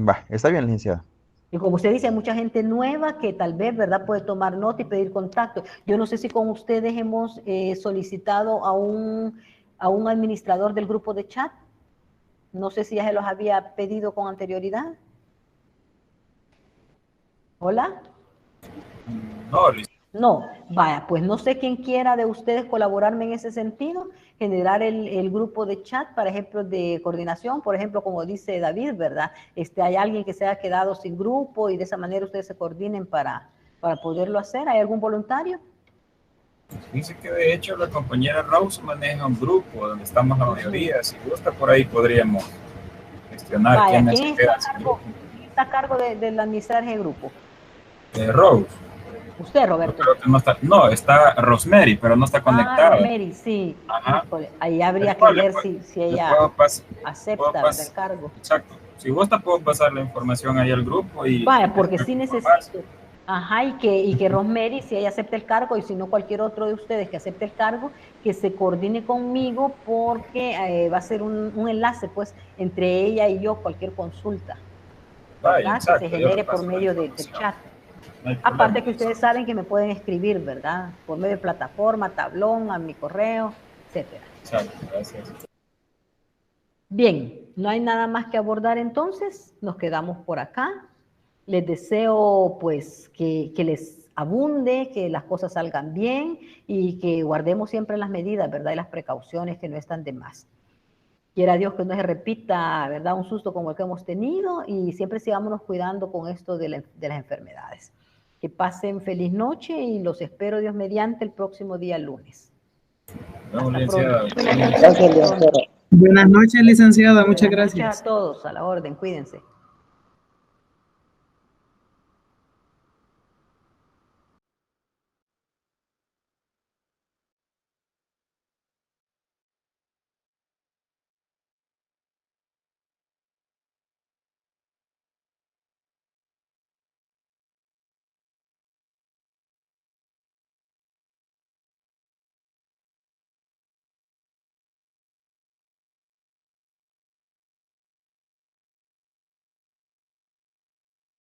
Va, está bien, licenciada. Y como usted dice, hay mucha gente nueva que tal vez, ¿verdad?, puede tomar nota y pedir contacto. Yo no sé si con ustedes hemos solicitado a un administrador del grupo de chat. No sé si ya se los había pedido con anterioridad. ¿Hola? No, vaya, pues no sé quién quiera de ustedes colaborarme en ese sentido, generar el grupo de chat, por ejemplo, de coordinación, por ejemplo, como dice David, ¿verdad? Hay alguien que se ha quedado sin grupo y de esa manera ustedes se coordinen para poderlo hacer. ¿Hay algún voluntario? Dice que de hecho la compañera Rose maneja un grupo donde estamos la mayoría. Si gusta, por ahí podríamos gestionar quiénes se quedan sin grupo. ¿Quién está a cargo del administrar el grupo? Rose. Usted, Roberto. Creo que no está Rosemary, pero no está conectada. Rosemary, sí. Ahí habría que ver si ella acepta el cargo. Exacto. Si gusta, puedo pasar la información ahí al grupo. Vaya, porque sí necesito. Ajá, y que Rosemary, si ella acepta el cargo, y si no cualquier otro de ustedes que acepte el cargo, que se coordine conmigo, porque va a ser un enlace, pues, entre ella y yo, cualquier consulta. Exacto, que se genere por medio de chat. Aparte que ustedes saben que me pueden escribir, ¿verdad? Por medio de plataforma, tablón, a mi correo, etcétera. Gracias. Bien, no hay nada más que abordar entonces, nos quedamos por acá. Les deseo pues que les abunde, que las cosas salgan bien y que guardemos siempre las medidas, ¿verdad? Y las precauciones que no están de más. Quiera Dios que no se repita, ¿verdad?, un susto como el que hemos tenido y siempre sigámonos cuidando con esto de las enfermedades. Que pasen feliz noche y los espero, Dios mediante, el próximo día lunes. Buenas noches, licenciada. Muchas gracias. Buenas noches a todos, a la orden, cuídense.